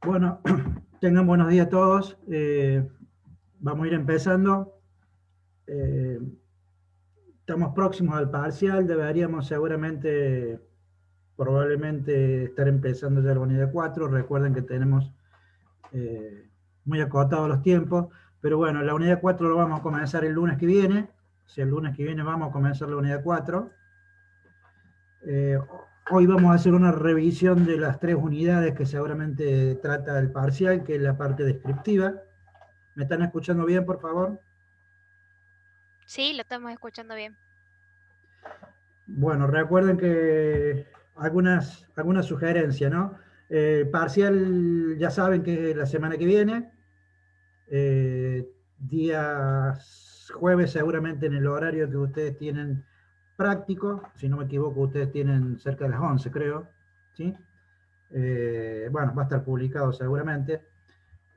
Bueno, tengan buenos días a todos. Vamos a ir empezando. Eh, Estamos próximos al parcial. Deberíamos seguramente, probablemente estar empezando ya la unidad 4. Recuerden que tenemos eh, muy acotados los tiempos. Pero bueno, la unidad 4 lo vamos a comenzar el lunes que viene. O sea, el lunes que viene vamos a comenzar la unidad 4. Eh, Hoy vamos a hacer una revisión de las 3 unidades que seguramente trata el parcial, que es la parte descriptiva. ¿Me están escuchando bien, por favor? Sí, lo estamos escuchando bien. Bueno, recuerden que algunas sugerencias, ¿no? Parcial, ya saben que es la semana que viene, día jueves seguramente en el horario que ustedes tienen práctico, si no me equivoco, ustedes tienen cerca de las 11, creo, ¿sí? Bueno, va a estar publicado seguramente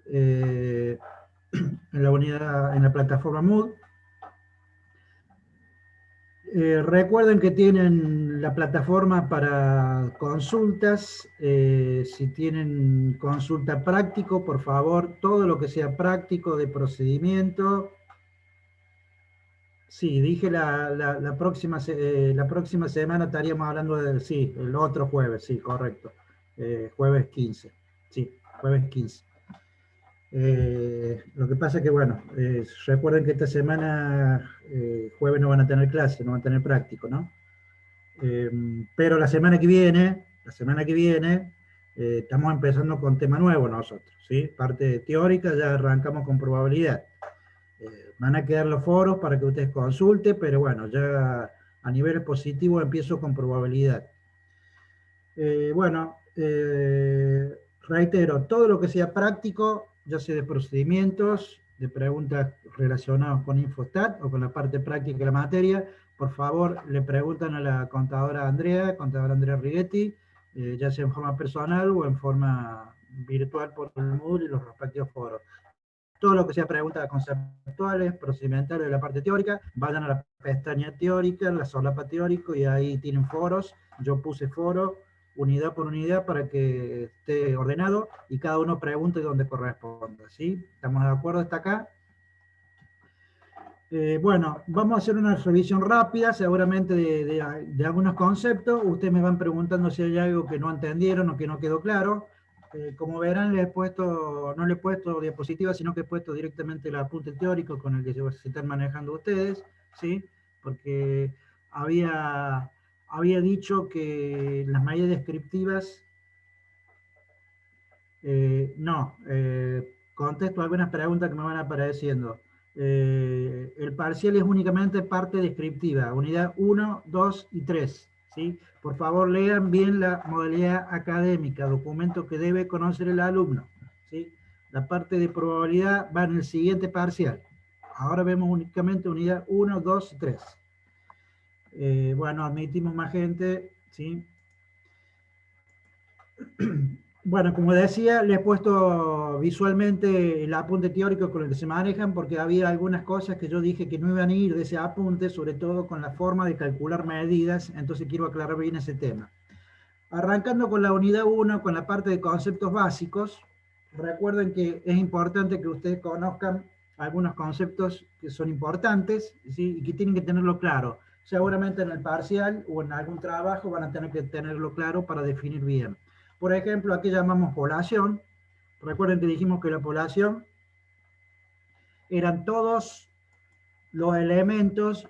eh, en la unidad, en la plataforma Moodle. Recuerden que tienen la plataforma para consultas. Si tienen consulta práctico, por favor, todo lo que sea práctico de procedimiento. Sí, dije la próxima semana estaríamos hablando del, sí, el otro jueves, sí, correcto. Jueves 15, sí, jueves 15. Lo que pasa es que, bueno, recuerden que esta semana, jueves no van a tener clase, no van a tener práctico, ¿no? Eh, pero la semana que viene, estamos empezando con tema nuevo nosotros, ¿sí? Parte teórica, ya arrancamos con probabilidad. Van a quedar los foros para que ustedes consulten, pero bueno, ya a nivel positivo empiezo con probabilidad. Bueno, reitero, todo lo que sea práctico, ya sea de procedimientos, de preguntas relacionadas con Infostat o con la parte práctica de la materia, por favor, le preguntan a la contadora Andrea Righetti, ya sea en forma personal o en forma virtual por el Moodle y los respectivos foros. Todo lo que sea preguntas conceptuales, procedimentales de la parte teórica, vayan a la pestaña teórica, la solapa teórico, y ahí tienen foros. Yo puse foro unidad por unidad para que esté ordenado y cada uno pregunte donde corresponda, ¿sí? ¿Estamos de acuerdo hasta acá? Bueno, vamos a hacer una revisión rápida, seguramente de algunos conceptos. Ustedes me van preguntando si hay algo que no entendieron o que no quedó claro. Como verán, no le he puesto diapositivas, sino que he puesto directamente el apunte teórico con el que se están manejando ustedes, ¿sí? Porque había dicho que las medidas descriptivas, no, contesto algunas preguntas que me van apareciendo. El parcial es únicamente parte descriptiva, unidad 1, 2 y 3. ¿Sí? Por favor, lean bien la modalidad académica, documento que debe conocer el alumno. ¿Sí? La parte de probabilidad va en el siguiente parcial. Ahora vemos únicamente unidad 1, 2 y 3. Bueno, admitimos más gente. ¿Sí? Bueno, como decía, le he puesto visualmente el apunte teórico con el que se manejan, porque había algunas cosas que yo dije que no iban a ir de ese apunte, sobre todo con la forma de calcular medidas, entonces quiero aclarar bien ese tema. Arrancando con la unidad 1, con la parte de conceptos básicos, recuerden que es importante que ustedes conozcan algunos conceptos que son importantes, ¿sí? Y que tienen que tenerlo claro. Seguramente en el parcial o en algún trabajo van a tener que tenerlo claro para definir bien. Por ejemplo, aquí llamamos población. Recuerden que dijimos que la población eran todos los elementos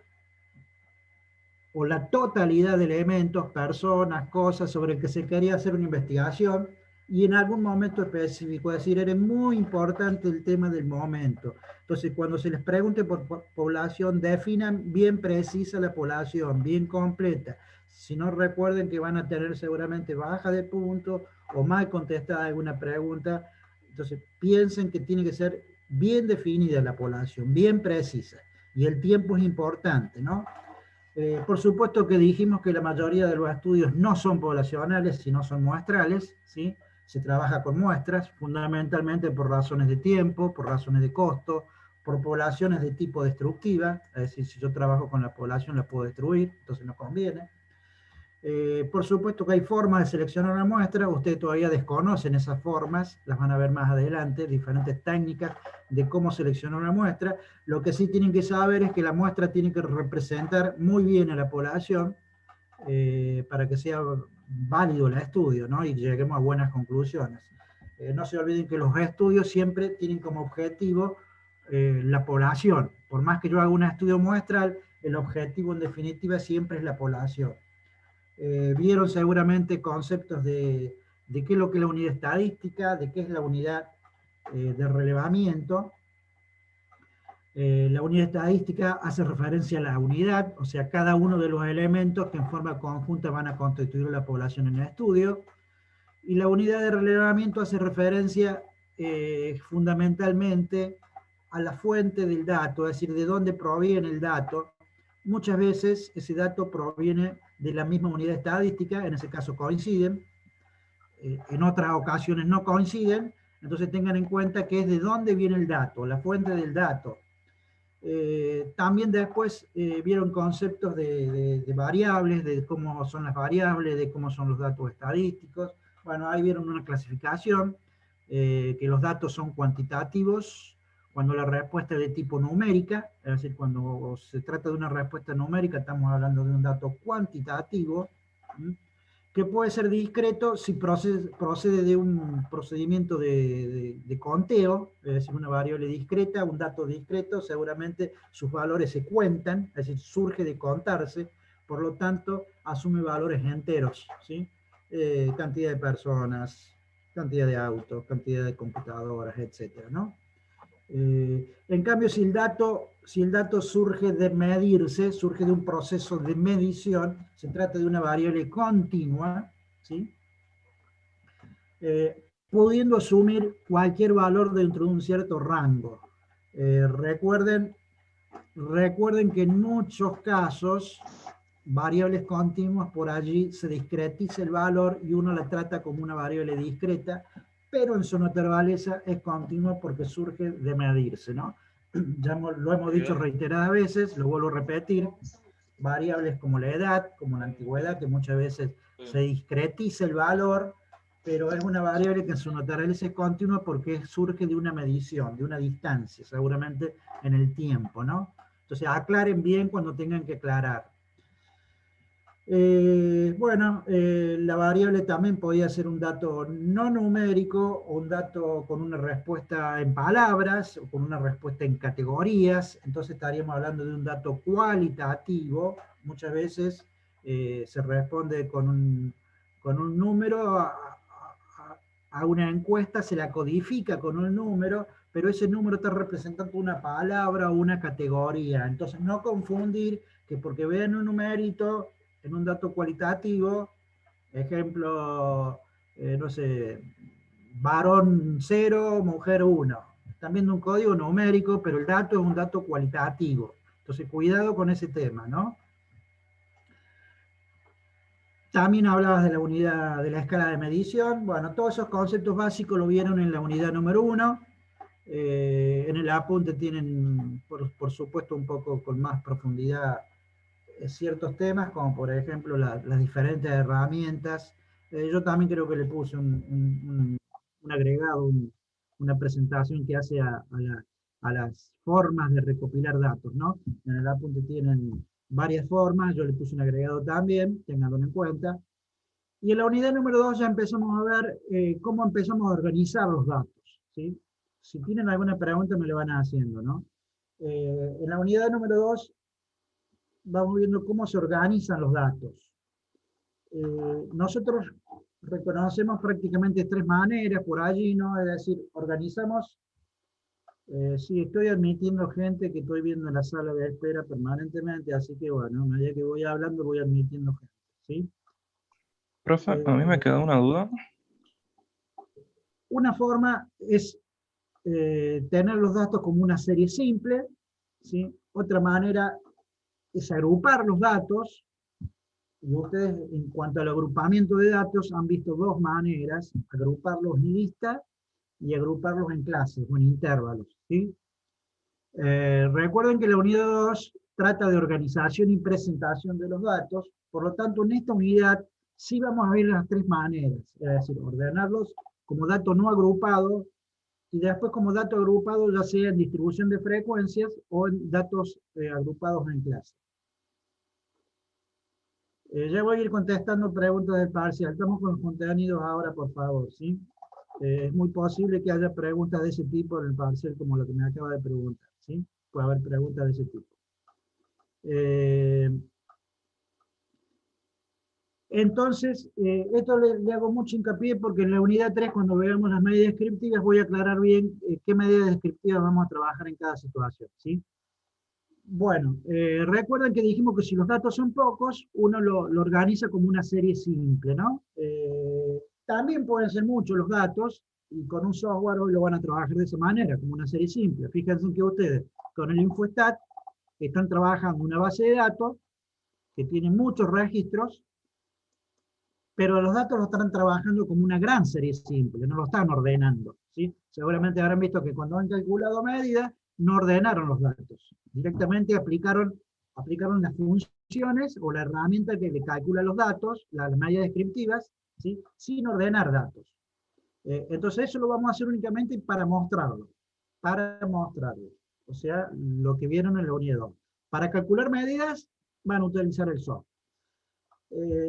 o la totalidad de elementos, personas, cosas sobre el que se quería hacer una investigación, y en algún momento específico, es decir, era muy importante el tema del momento. Entonces, cuando se les pregunte por población, definan bien precisa la población, bien completa. Si no, recuerden que van a tener seguramente baja de punto o mal contestada alguna pregunta. Entonces, piensen que tiene que ser bien definida la población, bien precisa. Y el tiempo es importante, ¿no? Por supuesto que dijimos que la mayoría de los estudios no son poblacionales, sino son muestrales, ¿sí? Se trabaja con muestras, fundamentalmente por razones de tiempo, por razones de costo, por poblaciones de tipo destructiva, es decir, si yo trabajo con la población la puedo destruir, entonces no conviene. Por supuesto que hay formas de seleccionar una muestra, ustedes todavía desconocen esas formas, las van a ver más adelante, diferentes técnicas de cómo seleccionar una muestra. Lo que sí tienen que saber es que la muestra tiene que representar muy bien a la población para que sea válido el estudio, ¿no? Y lleguemos a buenas conclusiones. No se olviden que los estudios siempre tienen como objetivo la población. Por más que yo haga un estudio muestral, el objetivo en definitiva siempre es la población. Vieron seguramente conceptos de qué es lo que es la unidad estadística, de qué es la unidad de relevamiento. La unidad estadística hace referencia a la unidad, o sea, cada uno de los elementos que en forma conjunta van a constituir la población en el estudio. Y la unidad de relevamiento hace referencia fundamentalmente a la fuente del dato, es decir, de dónde proviene el dato. Muchas veces ese dato proviene de la misma unidad estadística, en ese caso coinciden, en otras ocasiones no coinciden, entonces tengan en cuenta que es de dónde viene el dato, la fuente del dato. También después vieron conceptos de variables, de cómo son las variables, de cómo son los datos estadísticos. Bueno, ahí vieron una clasificación, que los datos son cuantitativos, cuando la respuesta es de tipo numérica, es decir, cuando se trata de una respuesta numérica, estamos hablando de un dato cuantitativo, que puede ser discreto si procede de un procedimiento de conteo, es decir, una variable discreta, un dato discreto, seguramente sus valores se cuentan, es decir, surge de contarse, por lo tanto, asume valores enteros, ¿sí? Cantidad de personas, cantidad de autos, cantidad de computadoras, etcétera, ¿no? En cambio, si el dato surge de medirse, surge de un proceso de medición, se trata de una variable continua, ¿sí? Pudiendo asumir cualquier valor dentro de un cierto rango. Recuerden que en muchos casos, variables continuas, por allí se discretiza el valor y uno la trata como una variable discreta, pero en su naturaleza es continua porque surge de medirse, ¿no? Ya lo hemos dicho reiteradas veces, lo vuelvo a repetir, variables como la edad, como la antigüedad, que muchas veces se discretiza el valor, pero es una variable que en su naturaleza es continua porque surge de una medición, de una distancia, seguramente en el tiempo, ¿no? Entonces aclaren bien cuando tengan que aclarar. La variable también podía ser un dato no numérico o un dato con una respuesta en palabras o con una respuesta en categorías, entonces estaríamos hablando de un dato cualitativo. Muchas veces se responde con un número a una encuesta, se la codifica con un número, pero ese número está representando una palabra o una categoría, entonces no confundir que porque vean un numerito en un dato cualitativo, ejemplo, no sé, varón 0, mujer 1. Están viendo un código numérico, pero el dato es un dato cualitativo. Entonces, cuidado con ese tema, ¿no? También hablabas de la unidad, de la escala de medición. Bueno, todos esos conceptos básicos lo vieron en la unidad número 1. En el apunte tienen, por supuesto, un poco con más profundidad ciertos temas, como por ejemplo las diferentes herramientas. Yo también creo que le puse un agregado, una presentación que hace a las formas de recopilar datos, ¿no? En el apunte tienen varias formas, yo le puse un agregado también, tenganlo en cuenta. Y en la unidad número 2 ya empezamos a ver cómo empezamos a organizar los datos, ¿sí? Si tienen alguna pregunta me lo van haciendo, ¿no? En la unidad número 2 vamos viendo cómo se organizan los datos. Nosotros reconocemos prácticamente tres maneras por allí, ¿no? Es decir, organizamos, sí, estoy admitiendo gente que estoy viendo en la sala de espera permanentemente, así que bueno, a medida que voy hablando voy admitiendo gente, ¿sí? Profe, a mí me queda una duda. Una forma es tener los datos como una serie simple, ¿sí? Otra manera es agrupar los datos, y ustedes en cuanto al agrupamiento de datos han visto dos maneras, agruparlos en lista y agruparlos en clases o en intervalos, ¿sí? Recuerden que la unidad 2 trata de organización y presentación de los datos. Por lo tanto, en esta unidad sí vamos a ver las tres maneras, es decir, ordenarlos como dato no agrupado, y después como dato agrupado, ya sea en distribución de frecuencias o en datos agrupados en clase. Ya voy a ir contestando preguntas del parcial. Estamos con los contenidos ahora, por favor, ¿sí? Es muy posible que haya preguntas de ese tipo en el parcial, como lo que me acaba de preguntar, ¿sí? Puede haber preguntas de ese tipo. Entonces, esto le hago mucho hincapié porque en la unidad 3, cuando veamos las medidas descriptivas, voy a aclarar bien qué medidas descriptivas vamos a trabajar en cada situación, ¿sí? Bueno, recuerden que dijimos que si los datos son pocos, uno lo organiza como una serie simple, ¿no? También pueden ser muchos los datos, y con un software hoy lo van a trabajar de esa manera, como una serie simple. Fíjense que ustedes, con el Infostat, están trabajando una base de datos que tiene muchos registros, pero los datos lo están trabajando como una gran serie simple, no lo están ordenando, ¿sí? Seguramente habrán visto que cuando han calculado medidas, no ordenaron los datos. Directamente aplicaron las funciones o la herramienta que le calcula los datos, las medidas descriptivas, ¿sí? Sin ordenar datos. Entonces eso lo vamos a hacer únicamente para mostrarlo. O sea, lo que vieron en la unidad 2. Para calcular medidas, van a utilizar el software.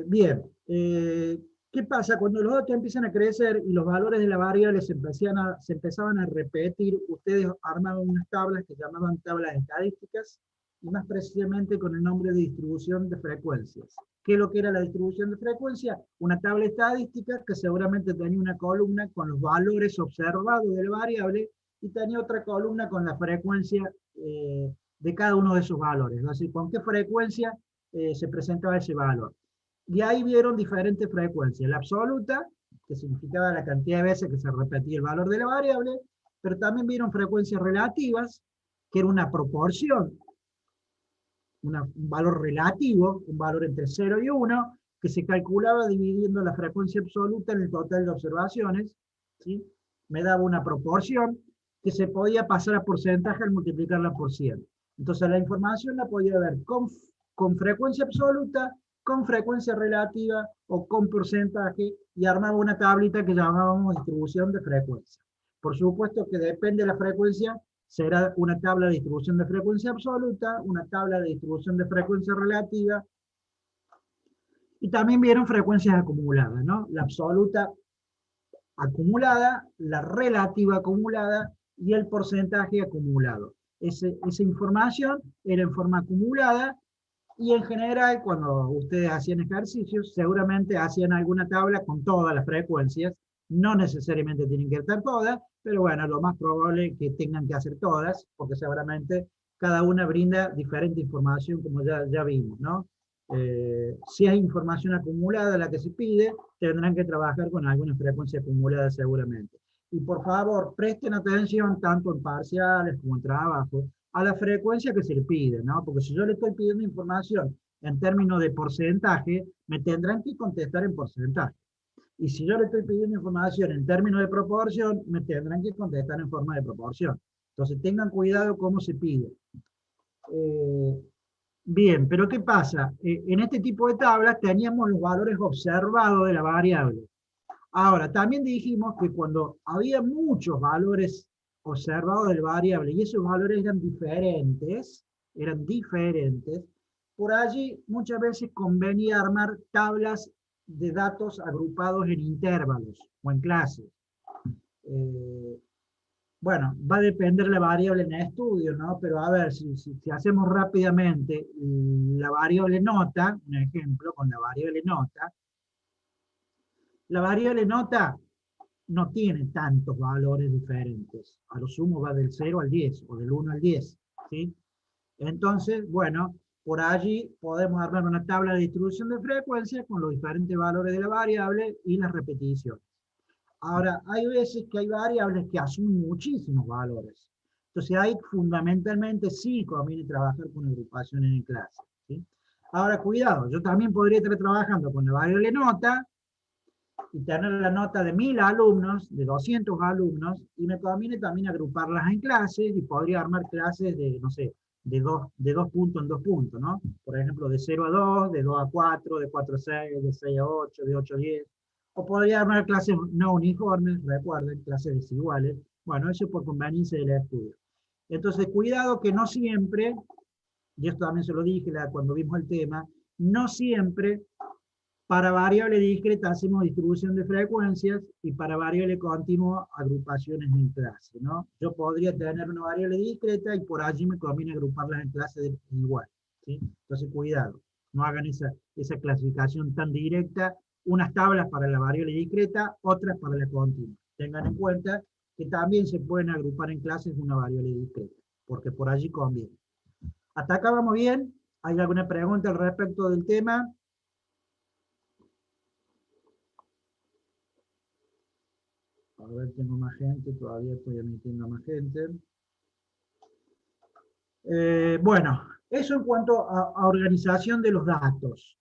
Bien, ¿qué pasa? Cuando los datos empiezan a crecer y los valores de la variable se empezaban a repetir, ustedes armaban unas tablas que llamaban tablas estadísticas, y más precisamente con el nombre de distribución de frecuencias. ¿Qué es lo que era la distribución de frecuencia? Una tabla estadística que seguramente tenía una columna con los valores observados de la variable, y tenía otra columna con la frecuencia de cada uno de esos valores, es decir, con qué frecuencia se presentaba ese valor. Y ahí vieron diferentes frecuencias. La absoluta, que significaba la cantidad de veces que se repetía el valor de la variable, pero también vieron frecuencias relativas, que era una proporción, un valor relativo, un valor entre 0 y 1, que se calculaba dividiendo la frecuencia absoluta en el total de observaciones, ¿sí? Me daba una proporción que se podía pasar a porcentaje al multiplicarla por 100. Entonces la información la podía ver con frecuencia absoluta, con frecuencia relativa o con porcentaje, y armaba una tablita que llamábamos distribución de frecuencia. Por supuesto que depende de la frecuencia, será una tabla de distribución de frecuencia absoluta, una tabla de distribución de frecuencia relativa, y también vieron frecuencias acumuladas, ¿no? La absoluta acumulada, la relativa acumulada y el porcentaje acumulado. Esa información era en forma acumulada, y en general, cuando ustedes hacían ejercicios, seguramente hacían alguna tabla con todas las frecuencias. No necesariamente tienen que estar todas, pero bueno, lo más probable es que tengan que hacer todas, porque seguramente cada una brinda diferente información, como ya vimos, ¿no? Si hay información acumulada la que se pide, tendrán que trabajar con alguna frecuencia acumulada seguramente. Y por favor, presten atención tanto en parciales como en trabajos a la frecuencia que se le pide, ¿no? Porque si yo le estoy pidiendo información en términos de porcentaje, me tendrán que contestar en porcentaje. Y si yo le estoy pidiendo información en términos de proporción, me tendrán que contestar en forma de proporción. Entonces tengan cuidado cómo se pide. Bien, pero ¿qué pasa? En este tipo de tablas teníamos los valores observados de la variable. Ahora, también dijimos que cuando había muchos valores observados de la variable y esos valores eran diferentes, por allí muchas veces convenía armar tablas de datos agrupados en intervalos o en clases. Bueno, va a depender la variable en el estudio, ¿no? Pero a ver, si hacemos rápidamente la variable nota, un ejemplo con la variable nota no tiene tantos valores diferentes. A lo sumo va del 0 al 10, o del 1 al 10, ¿sí? Entonces, bueno, por allí podemos armar una tabla de distribución de frecuencia con los diferentes valores de la variable y las repeticiones. Ahora, hay veces que hay variables que asumen muchísimos valores. Entonces ahí fundamentalmente sí conviene trabajar con agrupaciones en clase, ¿sí? Ahora, cuidado, yo también podría estar trabajando con la variable nota y tener la nota de 1000 alumnos, de 200 alumnos, y me conviene también agruparlas en clases, y podría armar clases de, no sé, de dos puntos en dos puntos, ¿no? Por ejemplo, de 0 a 2, de 2 a 4, de 4 a 6, de 6 a 8, de 8 a 10. O podría armar clases no uniformes, recuerden, clases desiguales. Bueno, eso es por conveniencia del estudio. Entonces, cuidado que no siempre, y esto también se lo dije cuando vimos el tema, no siempre para variable discreta hacemos distribución de frecuencias y para variable continua agrupaciones en clase, ¿no? Yo podría tener una variable discreta y por allí me conviene agruparlas en clase de igual, ¿sí? Entonces cuidado, no hagan esa clasificación tan directa, unas tablas para la variable discreta, otras para la continua. Tengan en cuenta que también se pueden agrupar en clases una variable discreta, porque por allí conviene. ¿Hasta acá vamos bien? ¿Hay alguna pregunta al respecto del tema? A ver, tengo más gente, todavía estoy admitiendo más gente. Bueno, eso en cuanto a organización de los datos.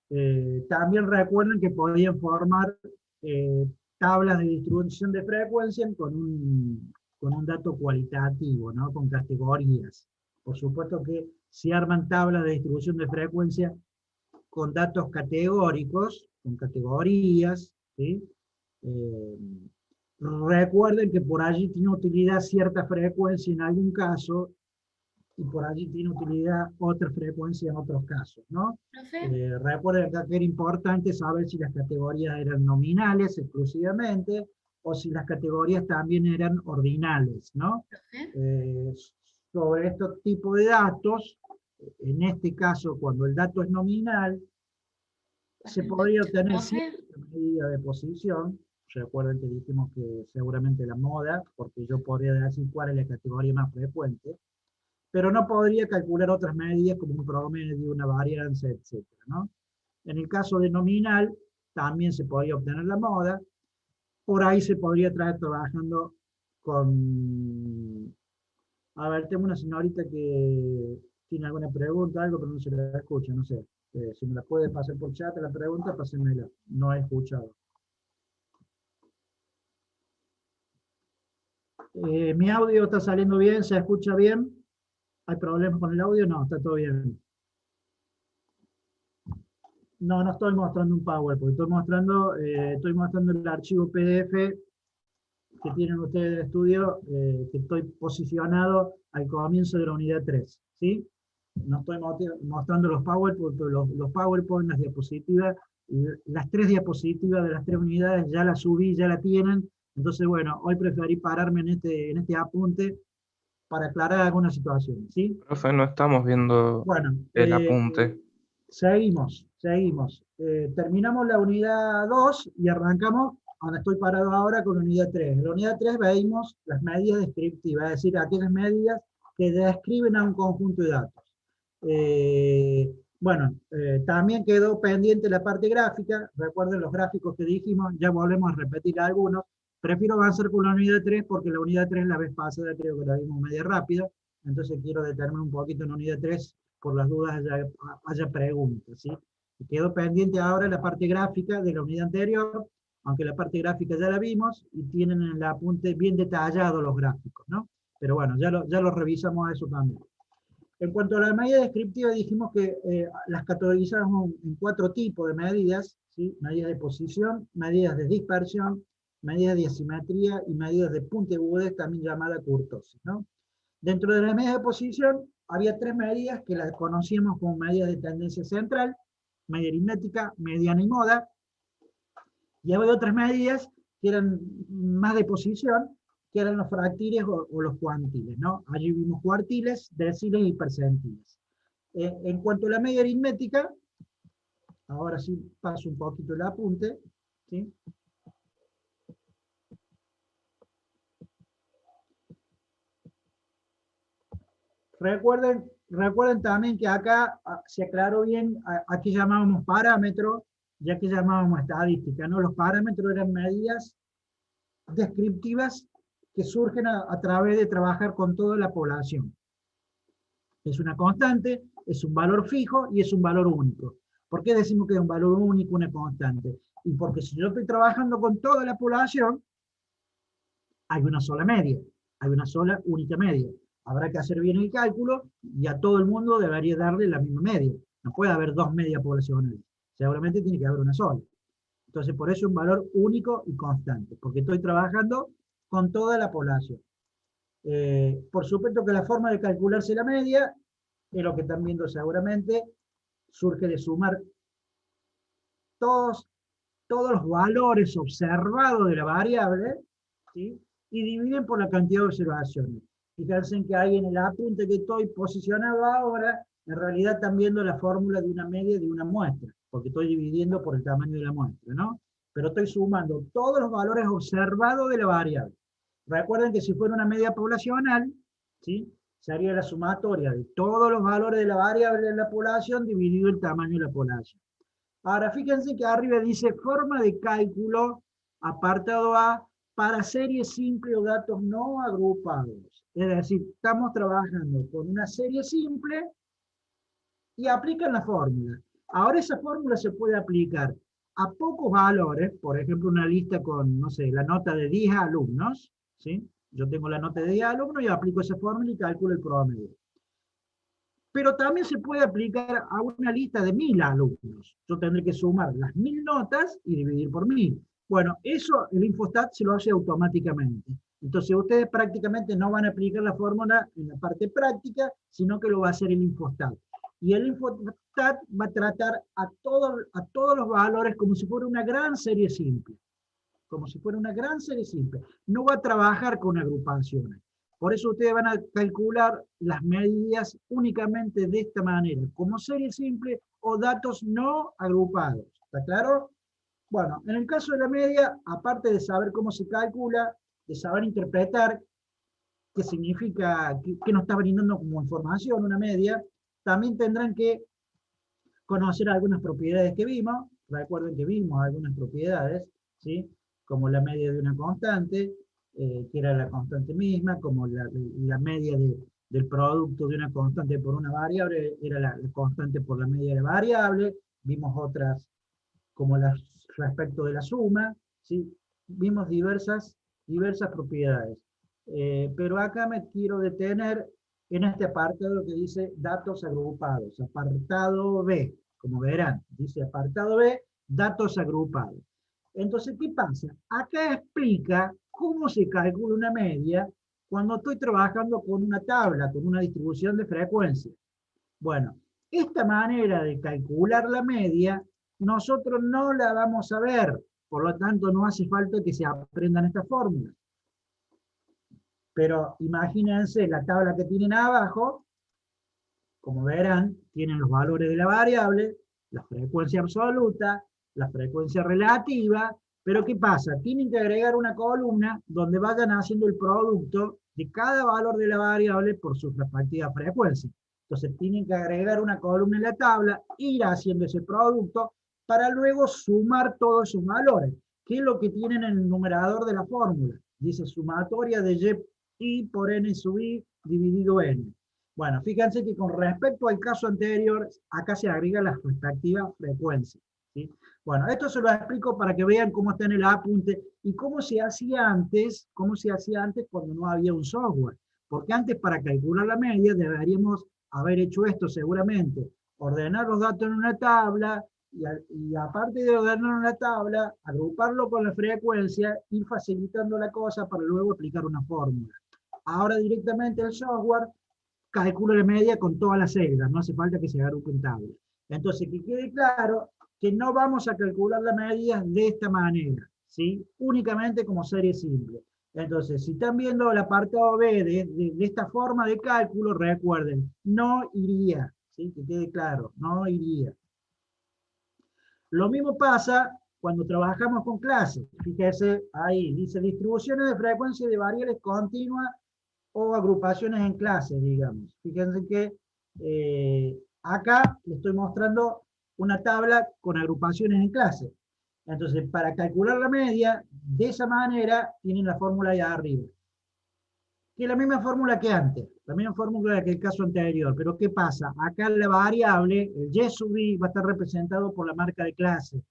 También recuerden que podían formar tablas de distribución de frecuencia con un dato cualitativo, ¿no? Con categorías. Por supuesto que si arman tablas de distribución de frecuencia con datos categóricos, con categorías, ¿sí? Recuerden que por allí tiene utilidad cierta frecuencia en algún caso, y por allí tiene utilidad otra frecuencia en otros casos, ¿no? Recuerden que era importante saber si las categorías eran nominales exclusivamente, o si las categorías también eran ordinales, ¿no? Sobre este tipo de datos, en este caso, cuando el dato es nominal, se podría obtener cierta medida de posición. Recuerden que dijimos que seguramente la moda, porque yo podría decir cuál es la categoría más frecuente, pero no podría calcular otras medidas como un promedio, una varianza, etc., ¿no? En el caso de nominal, también se podría obtener la moda. Por ahí se podría estar trabajando con... A ver, tengo una señorita que tiene alguna pregunta, algo, pero no se la escucha, no sé. Si me la puede pasar por chat la pregunta, pásenmela. No he escuchado. ¿Mi audio está saliendo bien? ¿Se escucha bien? ¿Hay problemas con el audio? No, está todo bien. No, no estoy mostrando un PowerPoint, estoy mostrando el archivo PDF que tienen ustedes de estudio, que estoy posicionado al comienzo de la unidad 3, ¿sí? No estoy mostrando los PowerPoint, los PowerPoint, las diapositivas, las 3 diapositivas de las 3 unidades ya las subí, ya la tienen, entonces bueno, hoy preferí pararme en este apunte para aclarar algunas situaciones, ¿sí? Profe, no estamos viendo Bueno, el apunte. seguimos. Terminamos la unidad 2 y arrancamos, donde estoy parado ahora, con la unidad 3. En la unidad 3 veíamos las medidas descriptivas, es decir, aquellas medidas que describen a un conjunto de datos. También quedó pendiente la parte gráfica. Recuerden los gráficos que dijimos, ya volvemos a repetir algunos. Prefiero avanzar con la unidad 3 porque la unidad 3 la vez pasada creo que la vimos media rápida, entonces quiero detenerme un poquito en la unidad 3 por las dudas haya preguntas, ¿sí? Y quedó pendiente ahora la parte gráfica de la unidad anterior, aunque la parte gráfica ya la vimos y tienen en el apunte bien detallados los gráficos, ¿no? Pero bueno, ya lo revisamos a eso también. En cuanto a la medida descriptiva, dijimos que las categorizamos en 4 tipos de medidas, ¿sí? Medidas de posición, medidas de dispersión, medidas de asimetría y medidas de puntiagudez, también llamada kurtosis, ¿no? Dentro de las medidas de posición, había 3 medidas que las conocíamos como medidas de tendencia central, media aritmética, mediana y moda, y había otras medidas que eran más de posición, que eran los fractiles o los cuantiles, ¿no? Allí vimos cuartiles, deciles y percentiles. En cuanto a la media aritmética, ahora sí paso un poquito el apunte, ¿sí? Recuerden también que acá se aclaró bien, aquí llamábamos parámetro, ya que llamábamos estadística, ¿no? Los parámetros eran medidas descriptivas que surgen a través de trabajar con toda la población. Es una constante, es un valor fijo y es un valor único. ¿Por qué decimos que es un valor único, una constante? Y porque si yo estoy trabajando con toda la población, hay una sola media, hay una sola única media. habrá que hacer bien el cálculo y a todo el mundo debería darle la misma media. No puede haber dos medias poblacionales. Seguramente tiene que haber una sola. Entonces, por eso es un valor único y constante, porque estoy trabajando con toda la población. Por supuesto que la forma de calcularse la media es lo que están viendo seguramente, surge de sumar todos los valores observados de la variable, ¿sí? Y dividen por la cantidad de observaciones. Fíjense que ahí en el apunte que estoy posicionado ahora, en realidad están viendo la fórmula de una media de una muestra, porque estoy dividiendo por el tamaño de la muestra, ¿no? Pero estoy sumando todos los valores observados de la variable. Recuerden que si fuera una media poblacional, ¿sí?, sería la sumatoria de todos los valores de la variable de la población dividido el tamaño de la población. Ahora, fíjense que arriba dice forma de cálculo, apartado A, para series simples o datos no agrupados. Es decir, estamos trabajando con una serie simple y aplican la fórmula. Ahora esa fórmula se puede aplicar a pocos valores, por ejemplo, una lista con, no sé, la nota de 10 alumnos, ¿sí? Yo tengo la nota de 10 alumnos y aplico esa fórmula y calculo el promedio. Pero también se puede aplicar a una lista de 1000 alumnos. Yo tendré que sumar las 1000 notas y dividir por 1000. Bueno, eso el Infostat se lo hace automáticamente. Entonces ustedes prácticamente no van a aplicar la fórmula en la parte práctica, sino que lo va a hacer el Infostat. Y el Infostat va a tratar a todos los valores como si fuera una gran serie simple. Como si fuera una gran serie simple. No va a trabajar con agrupaciones. Por eso ustedes van a calcular las medidas únicamente de esta manera, como serie simple o datos no agrupados. ¿Está claro? Bueno, en el caso de la media, aparte de saber cómo se calcula, de saber interpretar qué significa, qué nos está brindando como información una media, también tendrán que conocer algunas propiedades que vimos. Recuerden que vimos algunas propiedades, ¿sí?, como la media de una constante, que era la constante misma, como la media del producto de una constante por una variable, era la constante por la media de la variable. Vimos otras, como las respecto de la suma, ¿sí? Vimos diversas propiedades. Pero acá me quiero detener en este apartado que dice datos agrupados, apartado B, como verán, dice apartado B, datos agrupados. Entonces, ¿qué pasa? Acá explica cómo se calcula una media cuando estoy trabajando con una tabla, con una distribución de frecuencia. Bueno, esta manera de calcular la media, nosotros no la vamos a ver, por lo tanto no hace falta que se aprendan estas fórmulas. Pero imagínense la tabla que tienen abajo, como verán, tienen los valores de la variable, la frecuencia absoluta, la frecuencia relativa, pero ¿qué pasa? Tienen que agregar una columna donde vayan haciendo el producto de cada valor de la variable por su respectiva frecuencia. Entonces tienen que agregar una columna en la tabla, ir haciendo ese producto, para luego sumar todos esos valores, que es lo que tienen en el numerador de la fórmula. Dice sumatoria de y por n sub i dividido n. Bueno, fíjense que con respecto al caso anterior, acá se agrega la respectiva frecuencia, ¿sí? Bueno, esto se lo explico para que vean cómo está en el apunte y cómo se hacía antes cuando no había un software. Porque antes, para calcular la media, deberíamos haber hecho esto seguramente: ordenar los datos en una tabla y aparte de ordenar en una tabla, agruparlo con la frecuencia, ir facilitando la cosa para luego aplicar una fórmula. Ahora directamente el software calcula la media con todas las celdas, no hace falta que se agrupe en tabla. Entonces, que quede claro que no vamos a calcular la medida de esta manera, ¿sí?, únicamente como serie simple. Entonces, si están viendo el apartado B de esta forma de cálculo, recuerden, no iría, ¿sí?, que quede claro, no iría. Lo mismo pasa cuando trabajamos con clases. Fíjense ahí, dice distribuciones de frecuencia de variables continuas o agrupaciones en clases, digamos. Fíjense que acá les estoy mostrando una tabla con agrupaciones en clase. Entonces, para calcular la media, de esa manera, tienen la fórmula ahí arriba. Que es la misma fórmula que antes, la misma fórmula que el caso anterior. Pero ¿qué pasa? Acá la variable, el y sub i, va a estar representado por la marca de clase.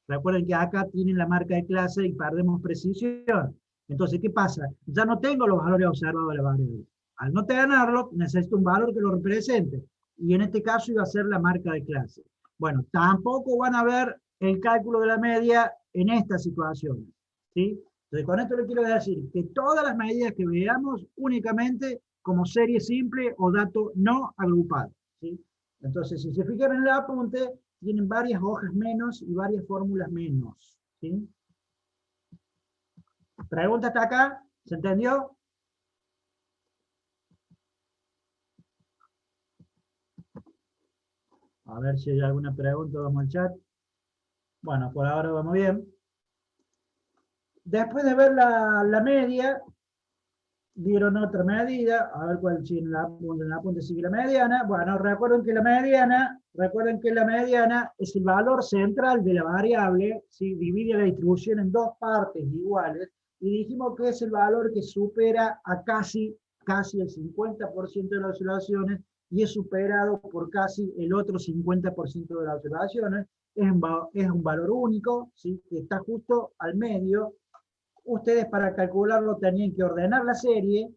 Recuerden que acá tienen la marca de clase y perdemos precisión. Entonces, ¿qué pasa? Ya no tengo los valores observados de la variable. Al no tenerlo, necesito un valor que lo represente. Y en este caso iba a ser la marca de clase. Bueno, tampoco van a ver el cálculo de la media en estas situaciones, ¿sí? Entonces, con esto le quiero decir que todas las medidas que veamos únicamente como serie simple o dato no agrupado, ¿sí? Entonces, si se fijan en el apunte, tienen varias hojas menos y varias fórmulas menos, ¿sí? ¿Pregunta hasta acá? ¿Se entendió? A ver si hay alguna pregunta, vamos al chat. Bueno, por ahora vamos bien. Después de ver la media, dieron otra medida, a ver cuál sigue en la apunte sigue la mediana. Bueno, recuerden que la mediana es el valor central de la variable, ¿sí? Divide la distribución en dos partes iguales, y dijimos que es el valor que supera a casi el 50% de las observaciones, y es superado por casi el otro 50% de las observaciones. Es un valor único, ¿sí? Que está justo al medio. Ustedes para calcularlo tenían que ordenar la serie,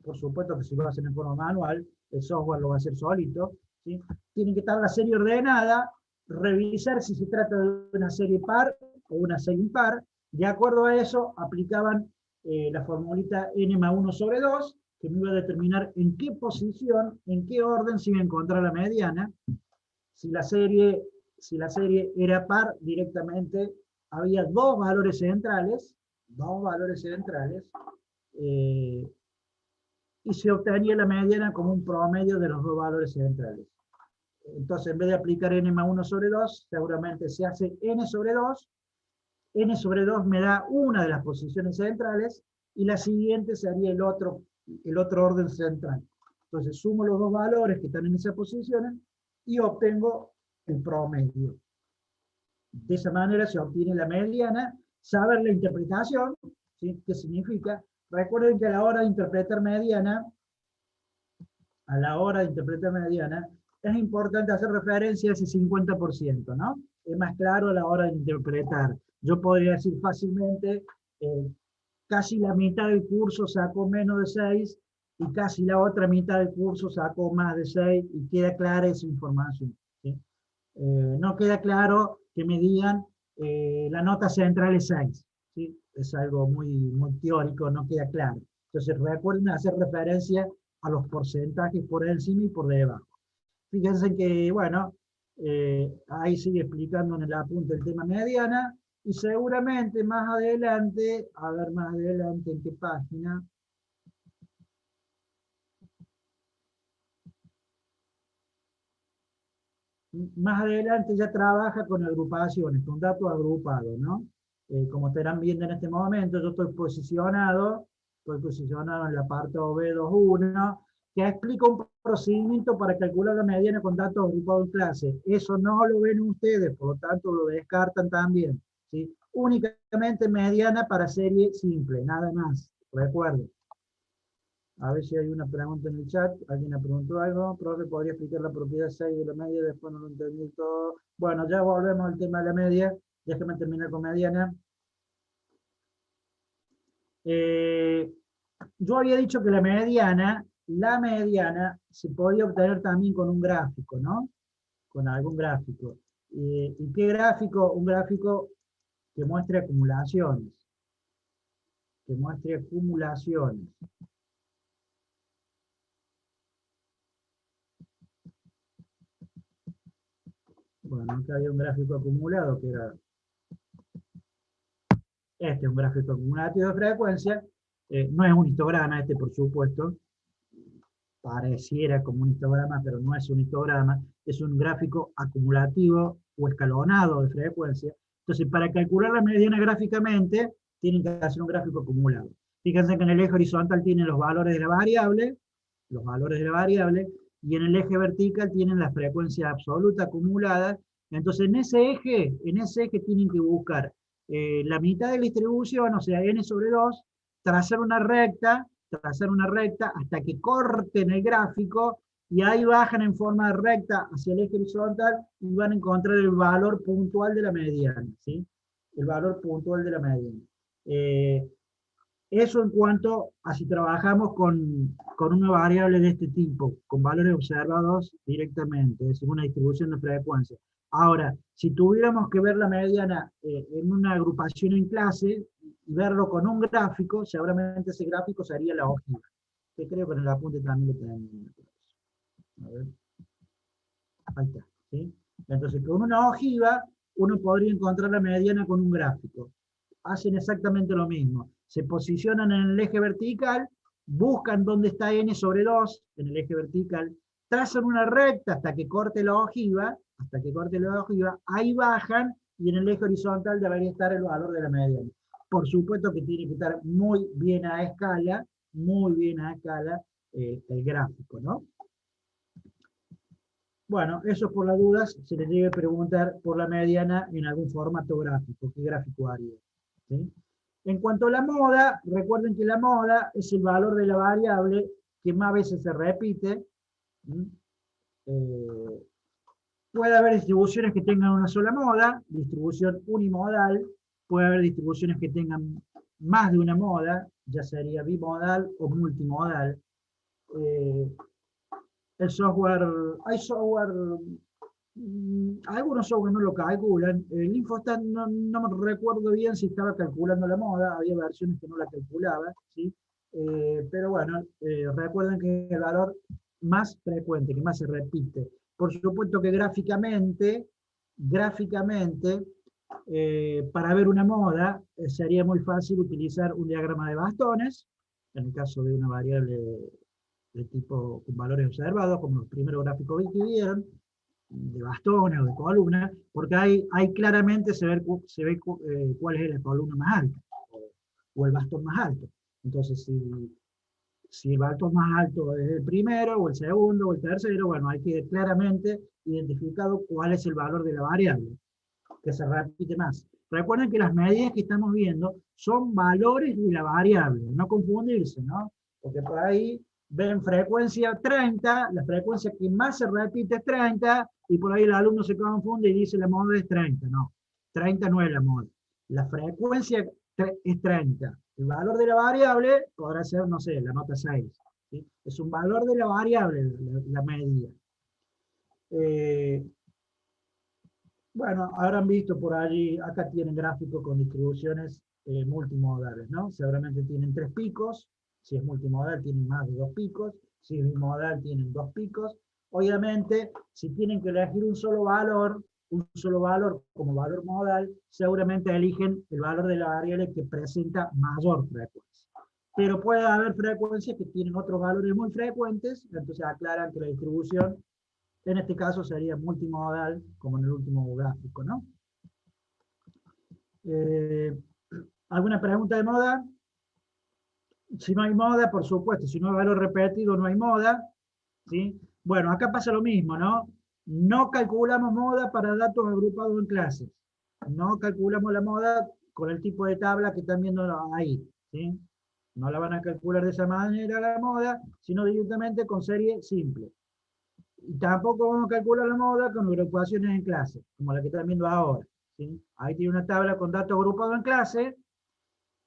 por supuesto que si lo hacen en forma manual, el software lo va a hacer solito, ¿sí? Tienen que estar la serie ordenada, revisar si se trata de una serie par o una serie impar. De acuerdo a eso, aplicaban la formulita n más 1 sobre 2, que me iba a determinar en qué posición, en qué orden se iba a encontrar la mediana. Si la serie era par, directamente había dos valores centrales, eh, y se obtenía la mediana como un promedio de los dos valores centrales. Entonces, en vez de aplicar n más 1 sobre 2, seguramente se hace n sobre 2. N sobre 2 me da una de las posiciones centrales, y la siguiente sería el otro orden central. Entonces, sumo los dos valores que están en esas posiciones y obtengo el promedio. De esa manera se obtiene la mediana. Saber la interpretación, ¿sí? ¿Qué significa? Recuerden que a la hora de interpretar mediana, es importante hacer referencia a ese 50%, ¿no? Es más claro a la hora de interpretar. Yo podría decir fácilmente, casi la mitad del curso sacó menos de 6, y casi la otra mitad del curso sacó más de 6, y queda clara esa información, ¿sí? No queda claro que me digan la nota central es 6, ¿sí? Es algo muy teórico, no queda claro. Entonces recuerden hacer referencia a los porcentajes por encima y por debajo. Fíjense que, bueno, ahí sigue explicando en el apunte el tema mediana, y seguramente más adelante, a ver más adelante en qué página, más adelante ya trabaja con agrupaciones, con datos agrupados, ¿no? Como estarán viendo en este momento, yo estoy posicionado en la parte B21, que explica un procedimiento para calcular la mediana con datos agrupados en clase. Eso no lo ven ustedes, por lo tanto lo descartan también, ¿sí? Únicamente mediana para serie simple, nada más, recuerden. A ver si hay una pregunta en el chat. ¿Alguien me preguntó algo? Profe, ¿podría explicar la propiedad 6 de la media? Después no lo entendí todo. Bueno, ya volvemos al tema de la media. Déjame terminar con mediana. Yo había dicho que la mediana se podía obtener también con un gráfico, ¿no? Con algún gráfico. ¿Y qué gráfico? Un gráfico que muestre acumulaciones. Bueno, acá había un gráfico acumulado que era un gráfico acumulativo de frecuencia. No es un histograma este, por supuesto. Pareciera como un histograma, pero no es un histograma. Es un gráfico acumulativo o escalonado de frecuencia. Entonces, para calcular la mediana gráficamente, tienen que hacer un gráfico acumulado. Fíjense que en el eje horizontal tienen los valores de la variable, y en el eje vertical tienen la frecuencia absoluta acumulada. Entonces, en ese eje tienen que buscar la mitad de la distribución, o sea, n sobre 2, trazar una recta hasta que corten el gráfico, y ahí bajan en forma de recta hacia el eje horizontal y van a encontrar el valor puntual de la mediana, ¿sí? El valor puntual de la mediana. Eso en cuanto a si trabajamos con una variable de este tipo, con valores observados directamente, es decir, una distribución de frecuencia. Ahora, si tuviéramos que ver la mediana en una agrupación en clase y verlo con un gráfico, seguramente ese gráfico sería la ojiva, que creo que en el apunte también lo tenemos. A ver, ahí está, ¿sí? Entonces, con una ojiva, uno podría encontrar la mediana con un gráfico. Hacen exactamente lo mismo. Se posicionan en el eje vertical, buscan dónde está n sobre 2 en el eje vertical, trazan una recta hasta que corte la ojiva, ahí bajan y en el eje horizontal debería estar el valor de la mediana. Por supuesto que tiene que estar muy bien a escala el gráfico, ¿no? Bueno, eso por las dudas, se les debe preguntar por la mediana en algún formato gráfico, ¿qué gráfico haría? ¿Sí? En cuanto a la moda, recuerden que la moda es el valor de la variable que más veces se repite. Puede haber distribuciones que tengan una sola moda, distribución unimodal, puede haber distribuciones que tengan más de una moda, ya sería bimodal o multimodal. El software, hay software, algunos software no lo calculan. El Infostat no me recuerdo bien si estaba calculando la moda, había versiones que no la calculaba, ¿sí? Pero bueno, recuerden que el valor más frecuente, que más se repite. Por supuesto que gráficamente, para ver una moda, sería muy fácil utilizar un diagrama de bastones, en el caso de una variable de tipo con valores observados, como los primeros gráficos que vieron, de bastones o de columnas, porque ahí claramente se ve cuál es la columna más alta, o el bastón más alto. Entonces, si el bastón más alto es el primero, o el segundo, o el tercero, bueno, hay que claramente identificado cuál es el valor de la variable, que se repite más. Recuerden que las medidas que estamos viendo son valores de la variable, no confundirse, ¿no? Porque por ahí ven frecuencia 30, la frecuencia que más se repite es 30, y por ahí el alumno se confunde y dice la moda es 30. No, 30 no es la moda. La frecuencia es 30. El valor de la variable podrá ser, no sé, la nota 6. ¿Sí? Es un valor de la variable, la medida. Bueno, habrán visto por allí, acá tienen gráficos con distribuciones multimodales, ¿no? Seguramente tienen 3 picos, si es multimodal tienen más de 2 picos, si es bimodal tienen 2 picos. Obviamente, si tienen que elegir un solo valor como valor modal, seguramente eligen el valor de la variable que presenta mayor frecuencia. Pero puede haber frecuencias que tienen otros valores muy frecuentes, entonces aclaran que la distribución en este caso sería multimodal, como en el último gráfico, ¿no? ¿Alguna pregunta de moda? Si no hay moda, por supuesto, si no hay valor repetido, no hay moda, ¿sí? Bueno, acá pasa lo mismo, ¿no? No calculamos moda para datos agrupados en clases. No calculamos la moda con el tipo de tabla que están viendo ahí, ¿sí? No la van a calcular de esa manera la moda, sino directamente con serie simple. Y tampoco vamos a calcular la moda con agrupaciones en clase, como la que están viendo ahora. ¿Sí? Ahí tiene una tabla con datos agrupados en clase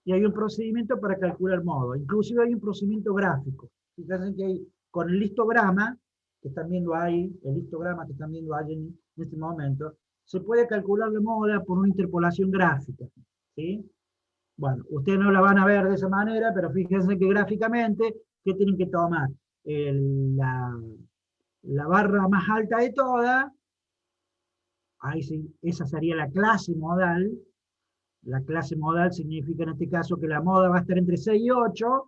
y hay un procedimiento para calcular modo. Inclusive hay un procedimiento gráfico. Fíjense que hay, con el histograma que están viendo ahí, en este momento, se puede calcular la moda por una interpolación gráfica. ¿Sí? Bueno, ustedes no la van a ver de esa manera, pero fíjense que gráficamente, ¿qué tienen que tomar? La barra más alta de todas, ahí sí, esa sería la clase modal. La clase modal significa en este caso que la moda va a estar entre 6 y 8,